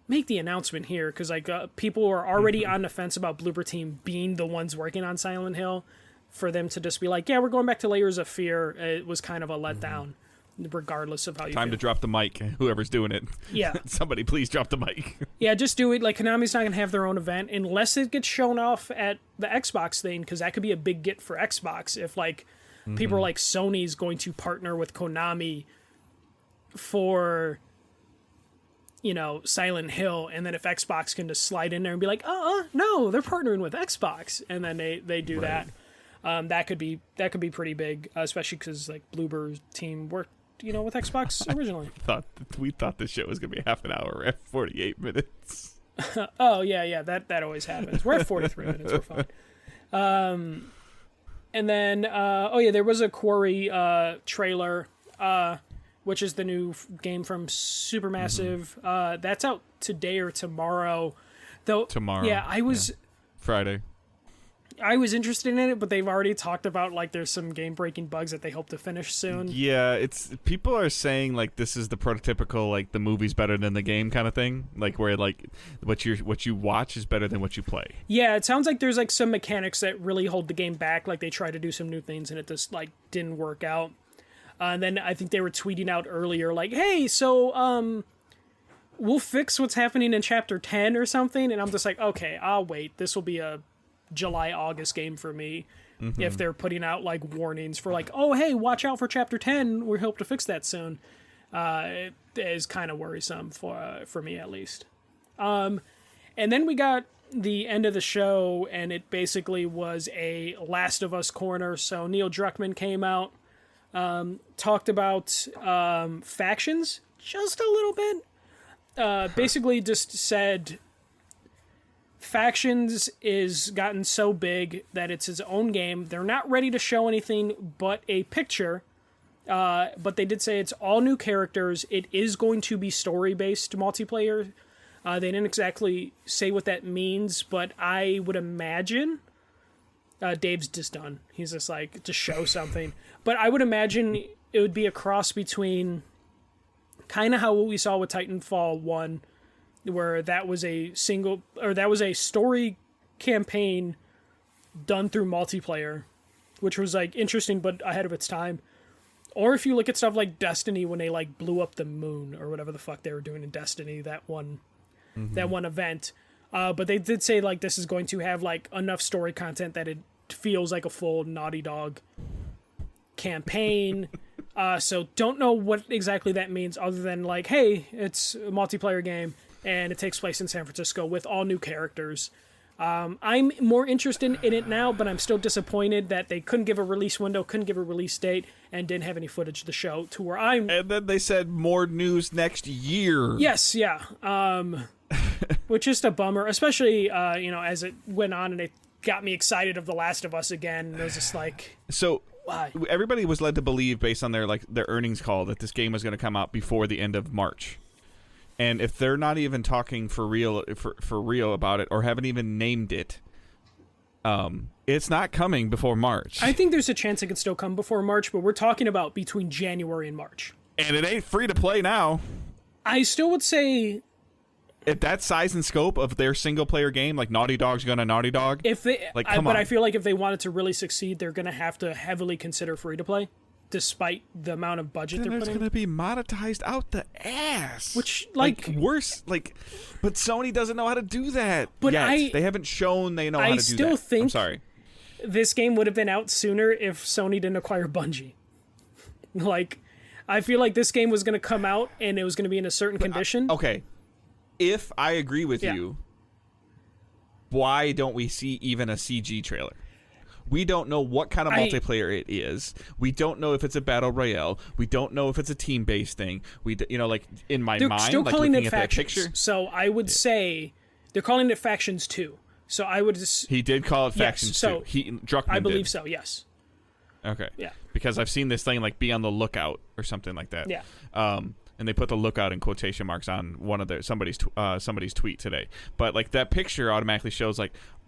Speaker 2: make the announcement here because like people are already on the fence about Bloober Team being the ones working on Silent Hill. For them to just be like, yeah, we're going back to Layers of Fear, it was kind of a letdown, regardless of how you.
Speaker 1: Time
Speaker 2: feel.
Speaker 1: To drop the mic. Whoever's doing it,
Speaker 2: yeah,
Speaker 1: somebody please drop the mic.
Speaker 2: Yeah, just do it. Like Konami's not gonna have their own event unless it gets shown off at the Xbox thing because that could be a big get for Xbox if like people are like Sony's going to partner with Konami. For Silent Hill, and then if Xbox can just slide in there and be like, no, they're partnering with Xbox, and then they do that. That could be pretty big, especially because like Bloober Team worked with Xbox originally.
Speaker 1: We thought this show was gonna be half an hour. We're at 48 minutes.
Speaker 2: Oh yeah, that always happens. We're at 43 minutes. We're fine. And then there was a Quarry trailer. Which is the new game from Supermassive. That's out today or tomorrow. Though tomorrow. Yeah,
Speaker 1: Friday.
Speaker 2: I was interested in it, but they've already talked about like there's some game-breaking bugs that they hope to finish soon.
Speaker 1: Yeah, it's people are saying like this is the prototypical like the movie's better than the game kind of thing, like where like what you watch is better than what you play.
Speaker 2: Yeah, it sounds like there's like some mechanics that really hold the game back, like they try to do some new things and it just like didn't work out. And then I think they were tweeting out earlier, like, "Hey, so we'll fix what's happening in chapter 10 or something. And I'm just like, okay, I'll wait. This will be a July, August game for me. If they're putting out like warnings for like, oh, hey, watch out for chapter 10. We hope to fix that soon. It is kind of worrisome for me at least. And then we got the end of the show, and it basically was a Last of Us corner. So Neil Druckmann came out, talked about factions just a little bit. Basically just said factions is gotten so big that it's his own game. They're not ready to show anything but a picture. But they did say it's all new characters. It is going to be story-based multiplayer. They didn't exactly say what that means, but I would imagine... Dave's just done. He's just like, to show something. But I would imagine it would be a cross between kind of how we saw with Titanfall 1, where that was a story campaign done through multiplayer, which was like interesting but ahead of its time. Or if you look at stuff like Destiny, when they like blew up the moon or whatever the fuck they were doing in Destiny, that one event. But they did say like this is going to have like enough story content that it feels like a full Naughty Dog campaign. So don't know what exactly that means other than like, hey, it's a multiplayer game and it takes place in San Francisco with all new characters. I'm more interested in it now, but I'm still disappointed that they couldn't give a release window, couldn't give a release date, and didn't have any footage to show to where I'm...
Speaker 1: And then they said more news next year.
Speaker 2: Yes, yeah. Which is a bummer, especially, as it went on and it got me excited of The Last of Us again. And it was just like...
Speaker 1: So...
Speaker 2: Why?
Speaker 1: Everybody was led to believe, based on their earnings call, that this game was going to come out before the end of March. And if they're not even talking for real about it, or haven't even named it, it's not coming before March.
Speaker 2: I think there's a chance it could still come before March, but we're talking about between January and March.
Speaker 1: And it ain't free to play now.
Speaker 2: I still would say...
Speaker 1: At that size and scope of their single-player game, like Naughty Dog's gonna Naughty Dog,
Speaker 2: if they,
Speaker 1: come on.
Speaker 2: I feel like if they wanted to really succeed, they're going to have to heavily consider free-to-play. Despite the amount of budget
Speaker 1: then
Speaker 2: they're putting,
Speaker 1: it's going to be monetized out the ass.
Speaker 2: Which,
Speaker 1: worse, but Sony doesn't know how to do that.
Speaker 2: But
Speaker 1: yet. They haven't shown they know how to do that.
Speaker 2: I still think
Speaker 1: I'm sorry.
Speaker 2: This game would have been out sooner if Sony didn't acquire Bungie. I feel like this game was going to come out and it was going to be in a certain condition.
Speaker 1: Okay, if I agree with you, why don't we see even a CG trailer? We don't know what kind of multiplayer it is. We don't know if it's a battle royale. We don't know if it's a team-based thing. In my
Speaker 2: they're
Speaker 1: mind,
Speaker 2: still calling it
Speaker 1: at
Speaker 2: factions.
Speaker 1: That picture.
Speaker 2: So I would say they're calling it factions 2. So I would just...
Speaker 1: He did call it factions 2. Druckmann
Speaker 2: I believe
Speaker 1: did.
Speaker 2: so. Yes.
Speaker 1: Okay.
Speaker 2: Yeah.
Speaker 1: Because I've seen this thing be on the lookout or something like that.
Speaker 2: Yeah.
Speaker 1: And they put the lookout in quotation marks on one of somebody's tweet today. But that picture automatically shows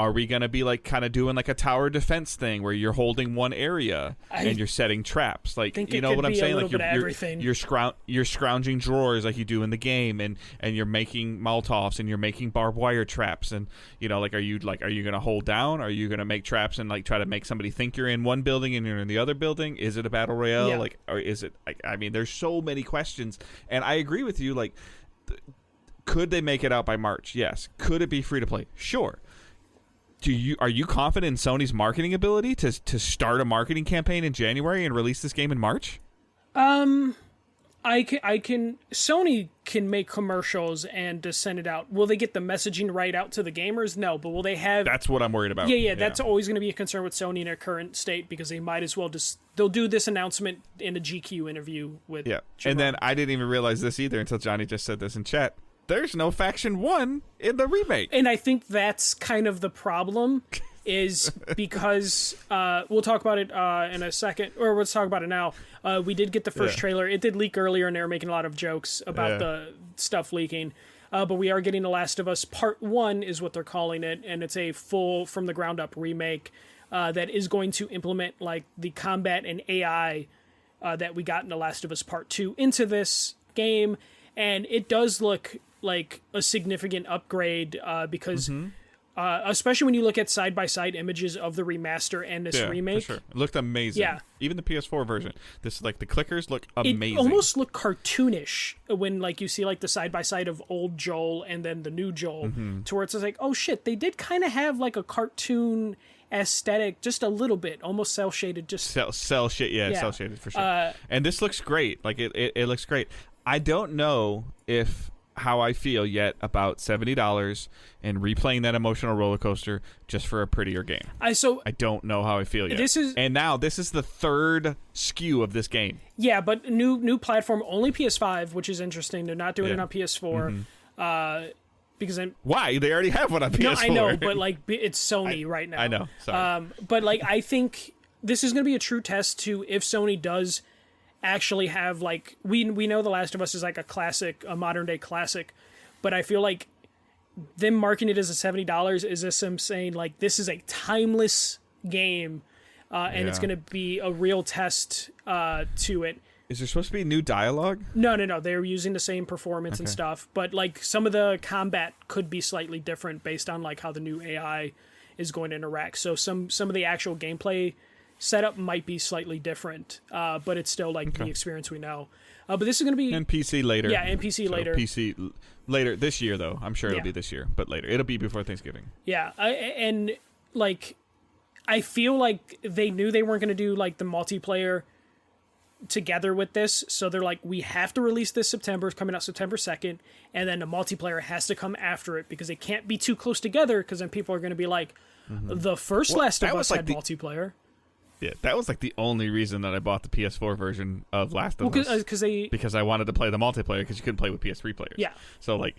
Speaker 1: are we gonna be kind of doing a tower defense thing where you're holding one area and you're setting traps? You know what I'm saying? You're scrounging drawers like you do in the game, and you're making Molotovs and you're making barbed wire traps, and are you gonna hold down? Are you gonna make traps and try to make somebody think you're in one building and you're in the other building? Is it a battle royale?
Speaker 2: Yeah.
Speaker 1: Or is it? I mean, there's so many questions. And I agree with you, could they make it out by March? Yes. Could it be free to play? Sure. Are you confident in Sony's marketing ability to start a marketing campaign in January and release this game in March?
Speaker 2: Sony can make commercials and just send it out. Will they get the messaging right out to the gamers? No, but will they have...
Speaker 1: That's what I'm worried about.
Speaker 2: Yeah, that's always going to be a concern with Sony in their current state, because they might as well they'll do this announcement in a GQ interview with...
Speaker 1: Yeah, and then I didn't even realize this either until Johnny just said this in chat. There's no Faction 1 in the remake.
Speaker 2: And I think that's kind of the problem, is because... we'll talk about it in a second, or let's talk about it now. We did get the first trailer. It did leak earlier, and they were making a lot of jokes about the stuff leaking. But we are getting The Last of Us Part 1 is what they're calling it, and it's a full, from-the-ground-up remake that is going to implement the combat and AI that we got in The Last of Us Part 2 into this game. And it does look like a significant upgrade because especially when you look at side-by-side images of the remaster and this remake.
Speaker 1: For sure. It looked amazing. Yeah. Even the PS4 version. This like the clickers look amazing.
Speaker 2: It almost looked cartoonish when like you see like the side-by-side of old Joel and then the new Joel, to where it's like, oh shit, they did kind of have like a cartoon aesthetic, just a little bit, almost cell-shaded. Just
Speaker 1: cell-shaded for sure. And this looks great. Like it looks great. I don't know how I feel yet about $70 and replaying that emotional roller coaster just for a prettier game. I don't know how I feel yet. This is the third SKU of this game.
Speaker 2: Yeah, but new platform, only PS5, which is interesting. They're not doing it on PS4. Because
Speaker 1: why? They already have one on PS4.
Speaker 2: No, I know, but like it's Sony right now.
Speaker 1: I know. Sorry.
Speaker 2: But like I think this is going to be a true test to if Sony does actually have like we know The Last of Us is like a classic, a modern day classic, but I feel like them marking it as a $70 is just them saying like this is a timeless game, and it's going to be a real test to it.
Speaker 1: Is there supposed to be new dialogue?
Speaker 2: No. They're using the same performance and stuff, but like some of the combat could be slightly different based on like how the new AI is going to interact. So some of the actual gameplay setup might be slightly different, but it's still like the experience we know. But this is going to be
Speaker 1: and PC later.
Speaker 2: Yeah, and PC later.
Speaker 1: PC later this year though. I'm sure it'll be this year, but later. It'll be before Thanksgiving.
Speaker 2: Yeah, and like I feel like they knew they weren't going to do like the multiplayer together with this, so they're like, we have to release this September. It's coming out September 2nd, and then the multiplayer has to come after it because they can't be too close together because then people are going to be like, the first Last of Us had multiplayer.
Speaker 1: Yeah, that was like the only reason that I bought the PS4 version of Last of Us. Because I wanted to play the multiplayer because you couldn't play with PS3 players.
Speaker 2: Yeah.
Speaker 1: So like,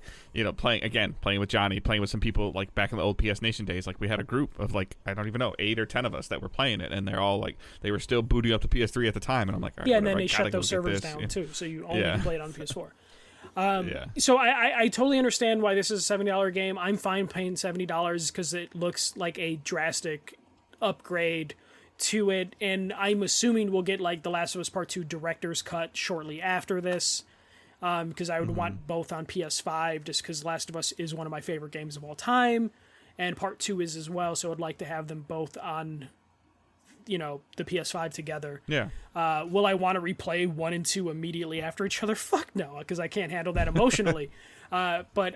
Speaker 1: playing with Johnny, playing with some people like back in the old PS Nation days, like we had a group of like, I don't even know, 8 or 10 of us that were playing it, and they're all like, they were still booting up the PS3 at the time, and I'm like, all right,
Speaker 2: and then they shut those servers down too, so you only can play it on PS4.
Speaker 1: Yeah.
Speaker 2: So I totally understand why this is a $70 game. I'm fine paying $70 because it looks like a drastic upgrade to it, and I'm assuming we'll get like The Last of Us Part 2 director's cut shortly after this, because I would want both on PS5 just because Last of Us is one of my favorite games of all time, and Part 2 is as well, so I'd like to have them both on the PS5 together.
Speaker 1: Yeah.
Speaker 2: Will I want to replay 1 and 2 immediately after each other? Fuck no, because I can't handle that emotionally. But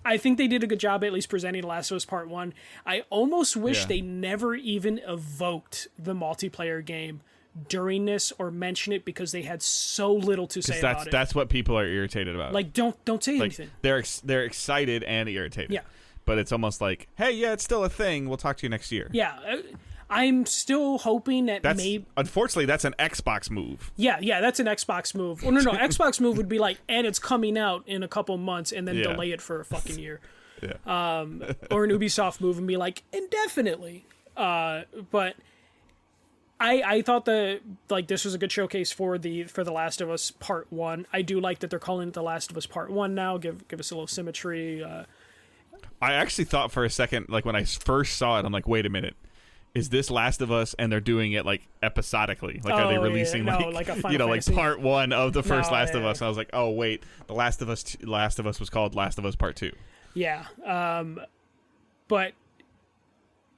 Speaker 2: I think they did a good job at least presenting The Last of Us Part 1. I almost wish they never even evoked the multiplayer game during this or mention it because they had so little to say about it.
Speaker 1: That's what people are irritated about.
Speaker 2: Like, don't say anything.
Speaker 1: They're excited and irritated.
Speaker 2: Yeah.
Speaker 1: But it's almost like, hey, yeah, it's still a thing. We'll talk to you next year.
Speaker 2: Yeah. I'm still hoping that
Speaker 1: unfortunately, that's an Xbox move.
Speaker 2: Yeah, that's an Xbox move. Well, no, Xbox move would be like, and it's coming out in a couple months, and then delay it for a fucking year.
Speaker 1: Yeah.
Speaker 2: Or an Ubisoft move and be like, indefinitely. But I thought this was a good showcase for the Last of Us Part 1. I do like that they're calling it The Last of Us Part 1 now. Give us a little symmetry.
Speaker 1: I actually thought for a second, like when I first saw it, I'm like, wait a minute. Is this Last of Us, and they're doing it like episodically? Like, are they releasing like a Final Fantasy. Like Part 1 of the first Last of Us? And I was like, oh wait, the Last of Us was called Last of Us Part 2.
Speaker 2: Yeah, but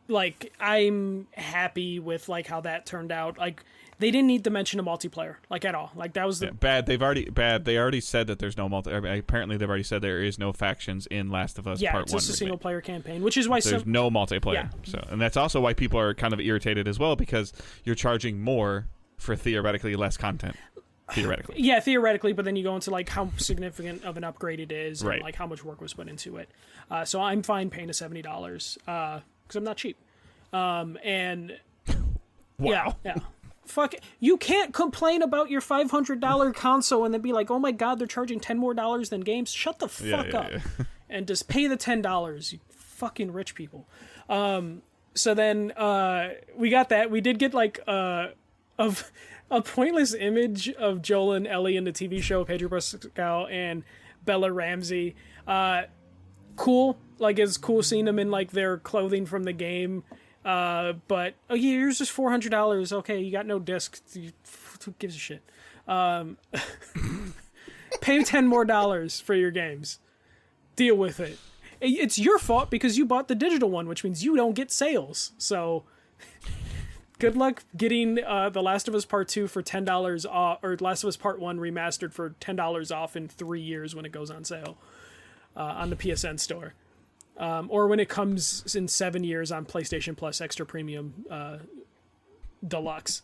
Speaker 2: like I'm happy with like how that turned out. Like they didn't need to mention a multiplayer like at all. Like that was
Speaker 1: bad. They already said that there's no apparently they've already said there is no factions in Last of Us Part 1.
Speaker 2: Yeah, it's just a single player campaign, which is why
Speaker 1: there's no multiplayer.
Speaker 2: Yeah.
Speaker 1: So, and that's also why people are kind of irritated as well because you're charging more for theoretically less content. Theoretically.
Speaker 2: Yeah, theoretically, but then you go into like how significant of an upgrade it is
Speaker 1: and
Speaker 2: like how much work was put into it. So I'm fine paying the $70 because I'm not cheap. And
Speaker 1: wow.
Speaker 2: Yeah. Fuck it. You can't complain about your $500 console and then be like, oh my god, they're charging $10 more than games. Shut the fuck up and just pay the $10, you fucking rich people. So then we got that. We did get like a pointless image of Joel and Ellie in the TV show, Pedro Pascal and Bella Ramsey. Cool. Like it's cool seeing them in like their clothing from the game. But here's just $400. Okay, you got no disc. Who gives a shit? Pay $10 more for your games. Deal with it. it's your fault because you bought the digital one, which means you don't get sales. So good luck getting The Last of Us Part 2 for $10 off, or Last of Us Part 1 remastered for $10 off in 3 years when it goes on sale on the PSN store. Or when it comes in 7 years on PlayStation Plus Extra Premium Deluxe.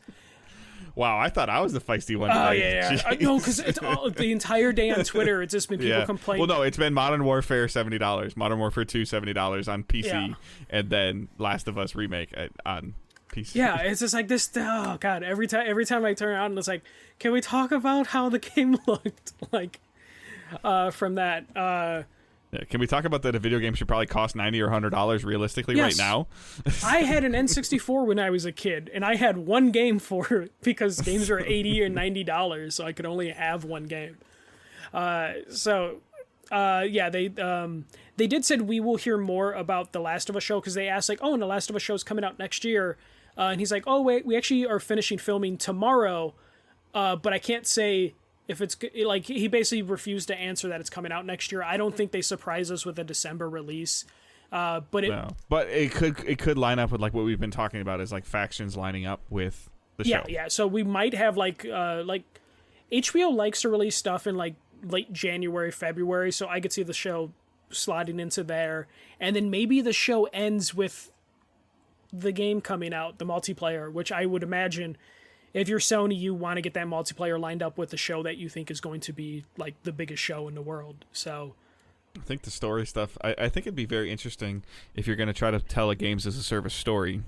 Speaker 1: Wow, I thought I was the feisty one.
Speaker 2: Oh, yeah. No, because it's the entire day on Twitter, it's just been people complaining.
Speaker 1: Well, no, it's been Modern Warfare, $70. Modern Warfare 2, $70 on PC. And then Last of Us Remake on PC.
Speaker 2: Yeah, it's just like this. Oh, God. Every time I turn around, it's like, can we talk about how the game looked like from that?
Speaker 1: Yeah, can we talk about that a video game should probably cost $90 or $100 realistically right now?
Speaker 2: I had an N64 when I was a kid, and I had one game for it because games are $80 or $90, so I could only have one game. They did said we will hear more about The Last of Us show, because they asked, like, and The Last of Us show is coming out next year. And he's like, wait, we actually are finishing filming tomorrow, but I can't say... if it's like, he basically refused to answer that it's coming out next year. I don't think they surprise us with a December release, but it
Speaker 1: could line up with like what we've been talking about, is like factions lining up with the show.
Speaker 2: Yeah. So we might have like HBO likes to release stuff in like late January, February. So I could see the show slotting into there, and then maybe the show ends with the game coming out, the multiplayer, which I would imagine. If you're Sony, you want to get that multiplayer lined up with the show that you think is going to be like the biggest show in the world. So
Speaker 1: I think the story stuff, I think it'd be very interesting if you're going to try to tell a games as a service story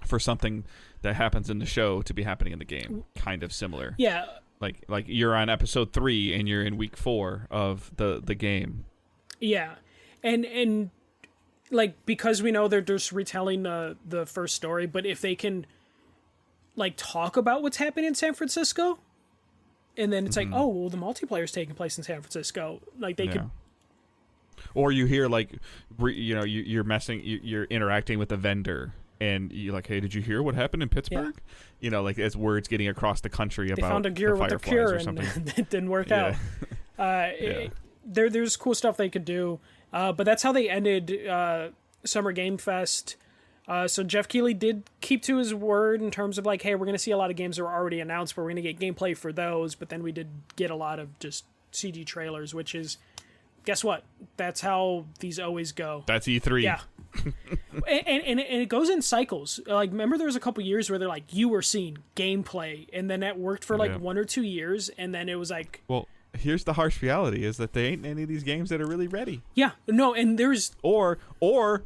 Speaker 1: for something that happens in the show to be happening in the game. Kind of similar.
Speaker 2: Yeah.
Speaker 1: Like you're on episode 3 and you're in week 4 of the game.
Speaker 2: Yeah. And like, because we know they're just retelling the first story, but if they can like talk about what's happening in San Francisco, and then it's like, the multiplayer is taking place in San Francisco. Like they could,
Speaker 1: or you hear like, you're interacting with a vendor, and you're like, hey, did you hear what happened in Pittsburgh? Yeah. Like as words getting across the country about
Speaker 2: they found a gear with a cure, and it didn't work out. There's cool stuff they could do, but that's how they ended Summer Game Fest. So Jeff Keighley did keep to his word in terms of like, hey, we're going to see a lot of games that were already announced, but we're going to get gameplay for those. But then we did get a lot of just CG trailers, which is, guess what? That's how these always go.
Speaker 1: That's E3.
Speaker 2: Yeah. and it goes in cycles. Like, remember there was a couple years where they're like, you were seeing gameplay, and then that worked for like 1 or 2 years, and then it was like...
Speaker 1: Well, here's the harsh reality, is that there ain't any of these games that are really ready.
Speaker 2: Yeah, no, and there's...
Speaker 1: Or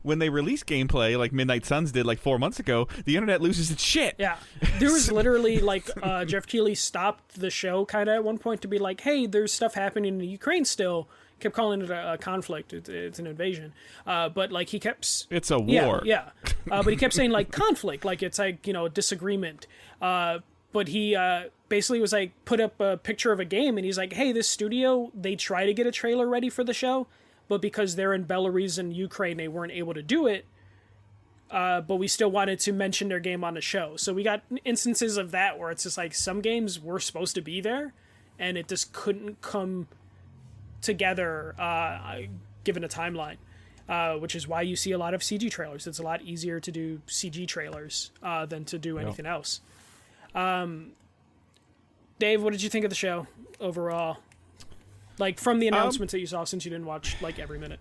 Speaker 1: when they release gameplay, like Midnight Suns did like 4 months ago, the internet loses its shit.
Speaker 2: Yeah, there was literally like Jeff Keighley stopped the show kind of at one point to be like, hey, there's stuff happening in Ukraine still. Kept calling it a conflict. It's an invasion. But like he kept...
Speaker 1: It's a war.
Speaker 2: Yeah. But he kept saying like conflict, like it's like, disagreement. But he basically was like, put up a picture of a game, and he's like, hey, this studio, they try to get a trailer ready for the show, but because they're in Belarus and Ukraine, they weren't able to do it. But we still wanted to mention their game on the show. So we got instances of that where it's just like some games were supposed to be there, and it just couldn't come together given a timeline. Which is why you see a lot of CG trailers. It's a lot easier to do CG trailers than to do anything else. Dave, what did you think of the show overall? Like, from the announcements that you saw, since you didn't watch, like, every minute.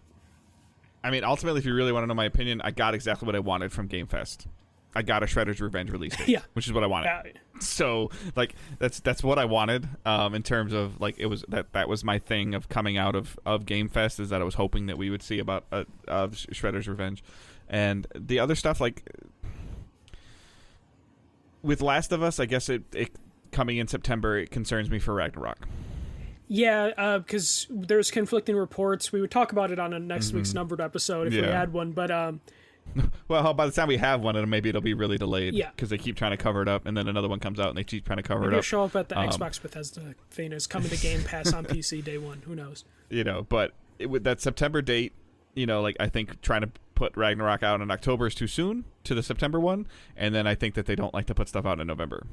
Speaker 1: I mean, ultimately, if you really want to know my opinion, I got exactly what I wanted from Game Fest. I got a Shredder's Revenge release date, which is what I wanted. So, like, that's what I wanted, in terms of, like, it was that was my thing of coming out of Game Fest, is that I was hoping that we would see about Shredder's Revenge. And the other stuff, like... With Last of Us, I guess it coming in September, it concerns me for Ragnarok.
Speaker 2: Yeah, because there's conflicting reports. We would talk about it on a next week's numbered episode if we had one. But
Speaker 1: well, by the time we have one, maybe it'll be really delayed.
Speaker 2: Yeah,
Speaker 1: because they keep trying to cover it up, and then another one comes out, and they keep trying to cover it up.
Speaker 2: It'll show up at the Xbox Bethesda thing. Is coming to Game Pass on PC day one. Who knows? But
Speaker 1: with that September date, like I think trying to put Ragnarok out in October is too soon to the September one, and then I think that they don't like to put stuff out in November.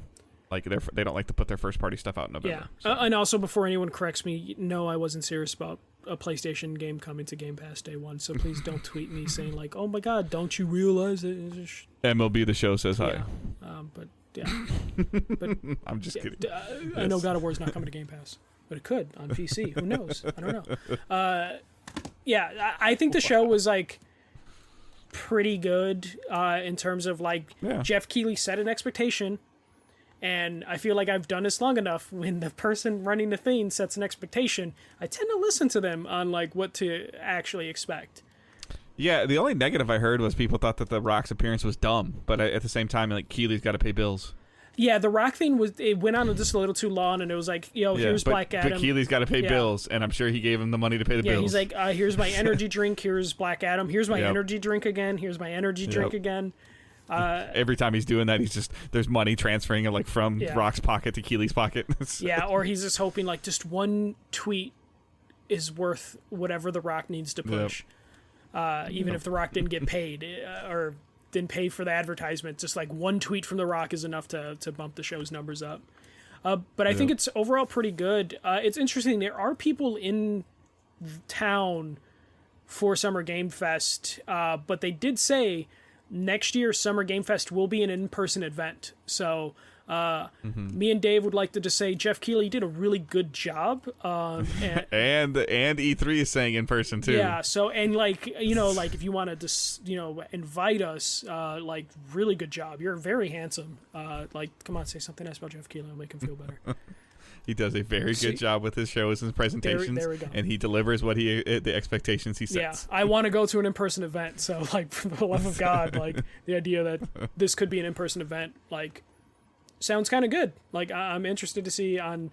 Speaker 1: Like they don't like to put their first party stuff out in November.
Speaker 2: Yeah, and also before anyone corrects me, no, I wasn't serious about a PlayStation game coming to Game Pass day one, so please don't tweet me saying like, "Oh my God, don't you realize it?"
Speaker 1: MLB The Show says hi.
Speaker 2: But yeah, but
Speaker 1: I'm just kidding.
Speaker 2: I know God of War is not coming to Game Pass, but it could on PC. Who knows? I don't know. I think the show was like pretty good in terms of like Jeff Keighley set an expectation. And I feel like I've done this long enough. When the person running the thing sets an expectation, I tend to listen to them on like what to actually expect.
Speaker 1: Yeah, the only negative I heard was people thought that The Rock's appearance was dumb, but at the same time, like Keeley's got to pay bills.
Speaker 2: Yeah, The Rock thing it went on just a little too long, and it was like, here's Black Adam.
Speaker 1: But Keeley's got to pay bills, and I'm sure he gave him the money to pay the bills.
Speaker 2: Yeah, he's like, here's my energy drink. Here's Black Adam. Here's my energy drink again. Here's my energy drink again.
Speaker 1: Every time he's doing that, there's money transferring like from Rock's pocket to Keeley's pocket.
Speaker 2: Or he's just hoping like just one tweet is worth whatever The Rock needs to push. Even if The Rock didn't get paid or didn't pay for the advertisement, just like one tweet from The Rock is enough to bump the show's numbers up. But I think it's overall pretty good. It's interesting. There are people in town for Summer Game Fest, but they did say next year Summer Game Fest will be an in-person event. So me and Dave would like to just say Jeff Keighley did a really good job. And
Speaker 1: E3 is saying in person too.
Speaker 2: Yeah. So and like like if you want to just invite us, like really good job. You're very handsome. Like come on, say something nice about Jeff Keighley. I'll make him feel better.
Speaker 1: He does a very good job with his shows and presentations.
Speaker 2: There we go.
Speaker 1: And he delivers what the expectations he sets.
Speaker 2: Yeah, I want to go to an in-person event. So, like, for the love of God, like, the idea that this could be an in-person event, like, sounds kind of good. Like, I'm interested to see on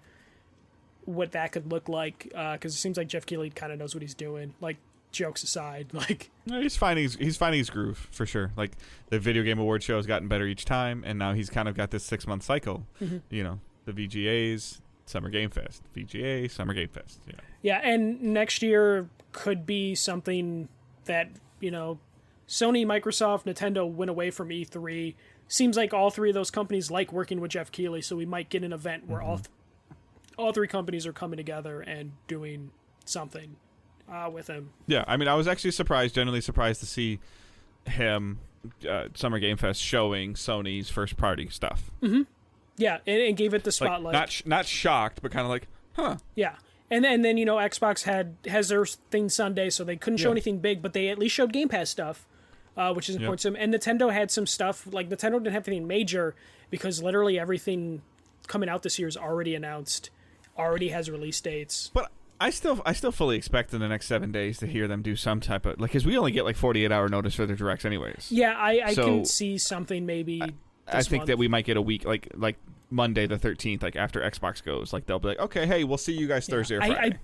Speaker 2: what that could look like, because it seems like Jeff Keighley kind of knows what he's doing. Like, jokes aside, like...
Speaker 1: He's finding his groove, for sure. Like, the Video Game Awards show has gotten better each time, and now he's kind of got this 6-month cycle. The VGAs... Summer Game Fest, VGA, Summer Game Fest.
Speaker 2: Yeah, and next year could be something that, Sony, Microsoft, Nintendo went away from E3. Seems like all three of those companies like working with Jeff Keighley, so we might get an event where all three companies are coming together and doing something with him. Yeah,
Speaker 1: I mean, I was actually genuinely surprised to see him, Summer Game Fest, showing Sony's first-party stuff.
Speaker 2: Mm-hmm. Yeah, and gave it the spotlight.
Speaker 1: Like, not shocked, but kind of like, huh.
Speaker 2: Yeah, and then Xbox has their thing Sunday, so they couldn't show anything big, but they at least showed Game Pass stuff, which is important to them. And Nintendo had some stuff, like Nintendo didn't have anything major because literally everything coming out this year is already announced, already has release dates.
Speaker 1: But I still fully expect in the next 7 days to hear them do some type of, like, because we only get like 48-hour notice for their directs anyways.
Speaker 2: Yeah, I can see something maybe.
Speaker 1: I think that we might get a week, like Monday the 13th, like after Xbox goes, like they'll be like, okay, hey, we'll see you guys Thursday or Friday.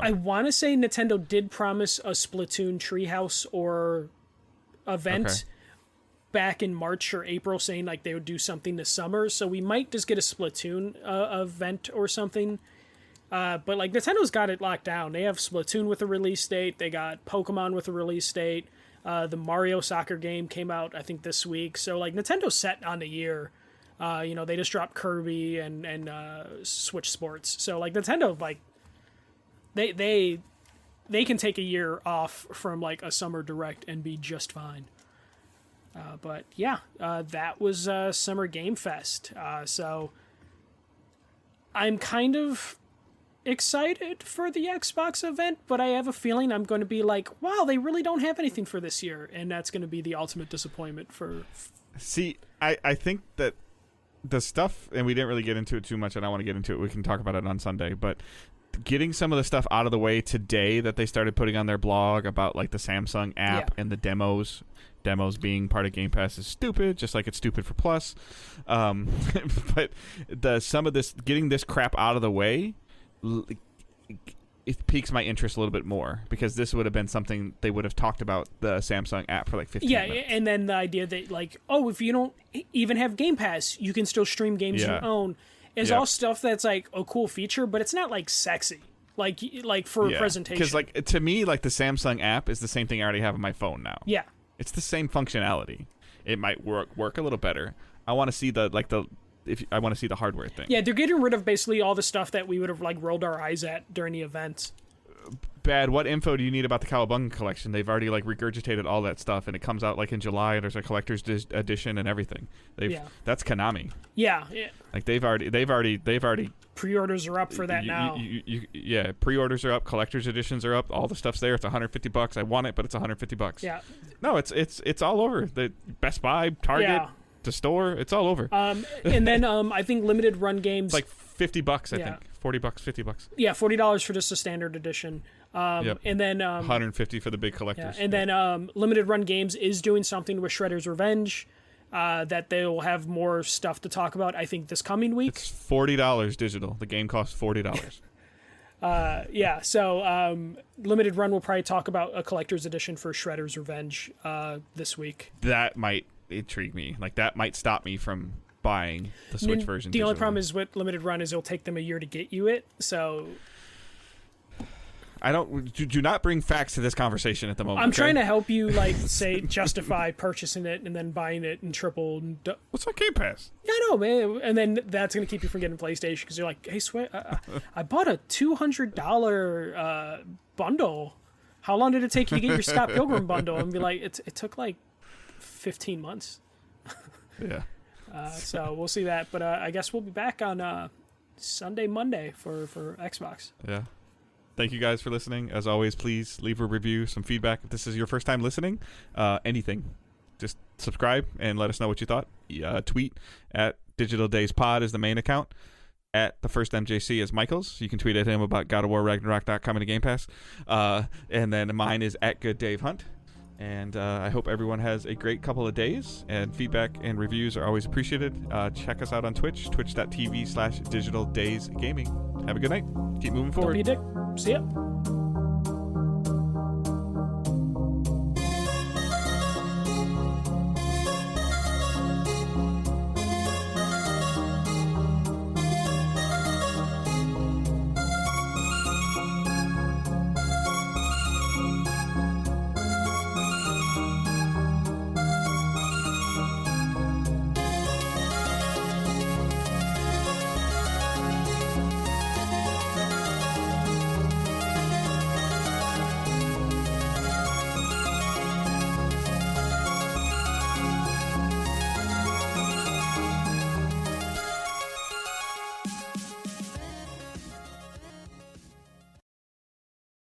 Speaker 2: I want to say Nintendo did promise a Splatoon Treehouse or event back in March or April, saying like they would do something this summer. So we might just get a Splatoon event or something. But like Nintendo's got it locked down. They have Splatoon with a release date. They got Pokemon with a release date. The Mario soccer game came out, I think, this week. So, like, Nintendo's set on the year. They just dropped Kirby and Switch Sports. So, like, Nintendo, like, they can take a year off from, like, a summer direct and be just fine. But, yeah, that was Summer Game Fest. So, I'm kind of excited for the Xbox event, but I have a feeling I'm going to be like, wow, they really don't have anything for this year, and that's going to be the ultimate disappointment for...
Speaker 1: See, I think that the stuff, and we didn't really get into it too much, and I want to get into it, we can talk about it on Sunday, but getting some of the stuff out of the way today that they started putting on their blog about like the Samsung app and the demos being part of Game Pass is stupid, just like it's stupid for Plus. But some of this, getting this crap out of the way, it piques my interest a little bit more, because this would have been something they would have talked about the Samsung app for like 15 minutes.
Speaker 2: And then the idea that like, oh, if you don't even have Game Pass, you can still stream games you own, is all stuff that's like a cool feature, but it's not like sexy like for a presentation.
Speaker 1: Because like to me, like the Samsung app is the same thing I already have on my phone now.
Speaker 2: Yeah,
Speaker 1: it's the same functionality. It might work a little better. I want to see I want to see the hardware thing.
Speaker 2: Yeah, they're getting rid of basically all the stuff that we would have like rolled our eyes at during the event.
Speaker 1: bad. What info do you need about the Cowabunga collection? They've already like regurgitated all that stuff, and it comes out like in July. There's a collector's edition and everything. That's Konami.
Speaker 2: Yeah.
Speaker 1: Like they've already.
Speaker 2: Pre-orders are up for that now.
Speaker 1: Yeah, pre-orders are up. Collector's editions are up. All the stuff's there. It's $150. I want it, but it's $150.
Speaker 2: Yeah.
Speaker 1: No, it's all over. The Best Buy, Target, the store. It's all over.
Speaker 2: And then I think limited run games.
Speaker 1: It's like $50. I think $40, $50.
Speaker 2: Yeah, $40 for just a standard edition.
Speaker 1: Yep.
Speaker 2: And then
Speaker 1: $150 for the big collectors.
Speaker 2: Yeah. And then limited run games is doing something with Shredder's Revenge. That they will have more stuff to talk about, I think, this coming week.
Speaker 1: It's $40 digital. The game costs $40.
Speaker 2: So limited run will probably talk about a collector's edition for Shredder's Revenge this week.
Speaker 1: That might intrigue me. Like, that might stop me from buying the Switch version.
Speaker 2: The only problem is with limited run is it'll take them a year to get you it, so...
Speaker 1: Do not bring facts to this conversation at the moment.
Speaker 2: I'm trying to help you, like, say, justify purchasing it and then buying it in triple.
Speaker 1: What's on Game Pass?
Speaker 2: Yeah, I know, man. And then that's going to keep you from getting PlayStation because you're like, hey, I bought a $200 bundle. How long did it take you to get your Scott Pilgrim bundle? And be like, it took like 15 months.
Speaker 1: Yeah.
Speaker 2: So we'll see that. But I guess we'll be back on Monday for Xbox.
Speaker 1: Yeah. Thank you guys for listening. As always, please leave a review, some feedback. If this is your first time listening, anything, just subscribe and let us know what you thought. Tweet at Digital Days Pod is the main account. At the first MJC is Michael's. You can tweet at him about God of War Ragnarok coming to Game Pass. And then mine is at Good Dave Hunt. And I hope everyone has a great couple of days. And feedback and reviews are always appreciated. Check us out on Twitch, twitch.tv/Digital Days Gaming. Have a good night. Keep moving forward.
Speaker 2: Don't be a dick. See ya.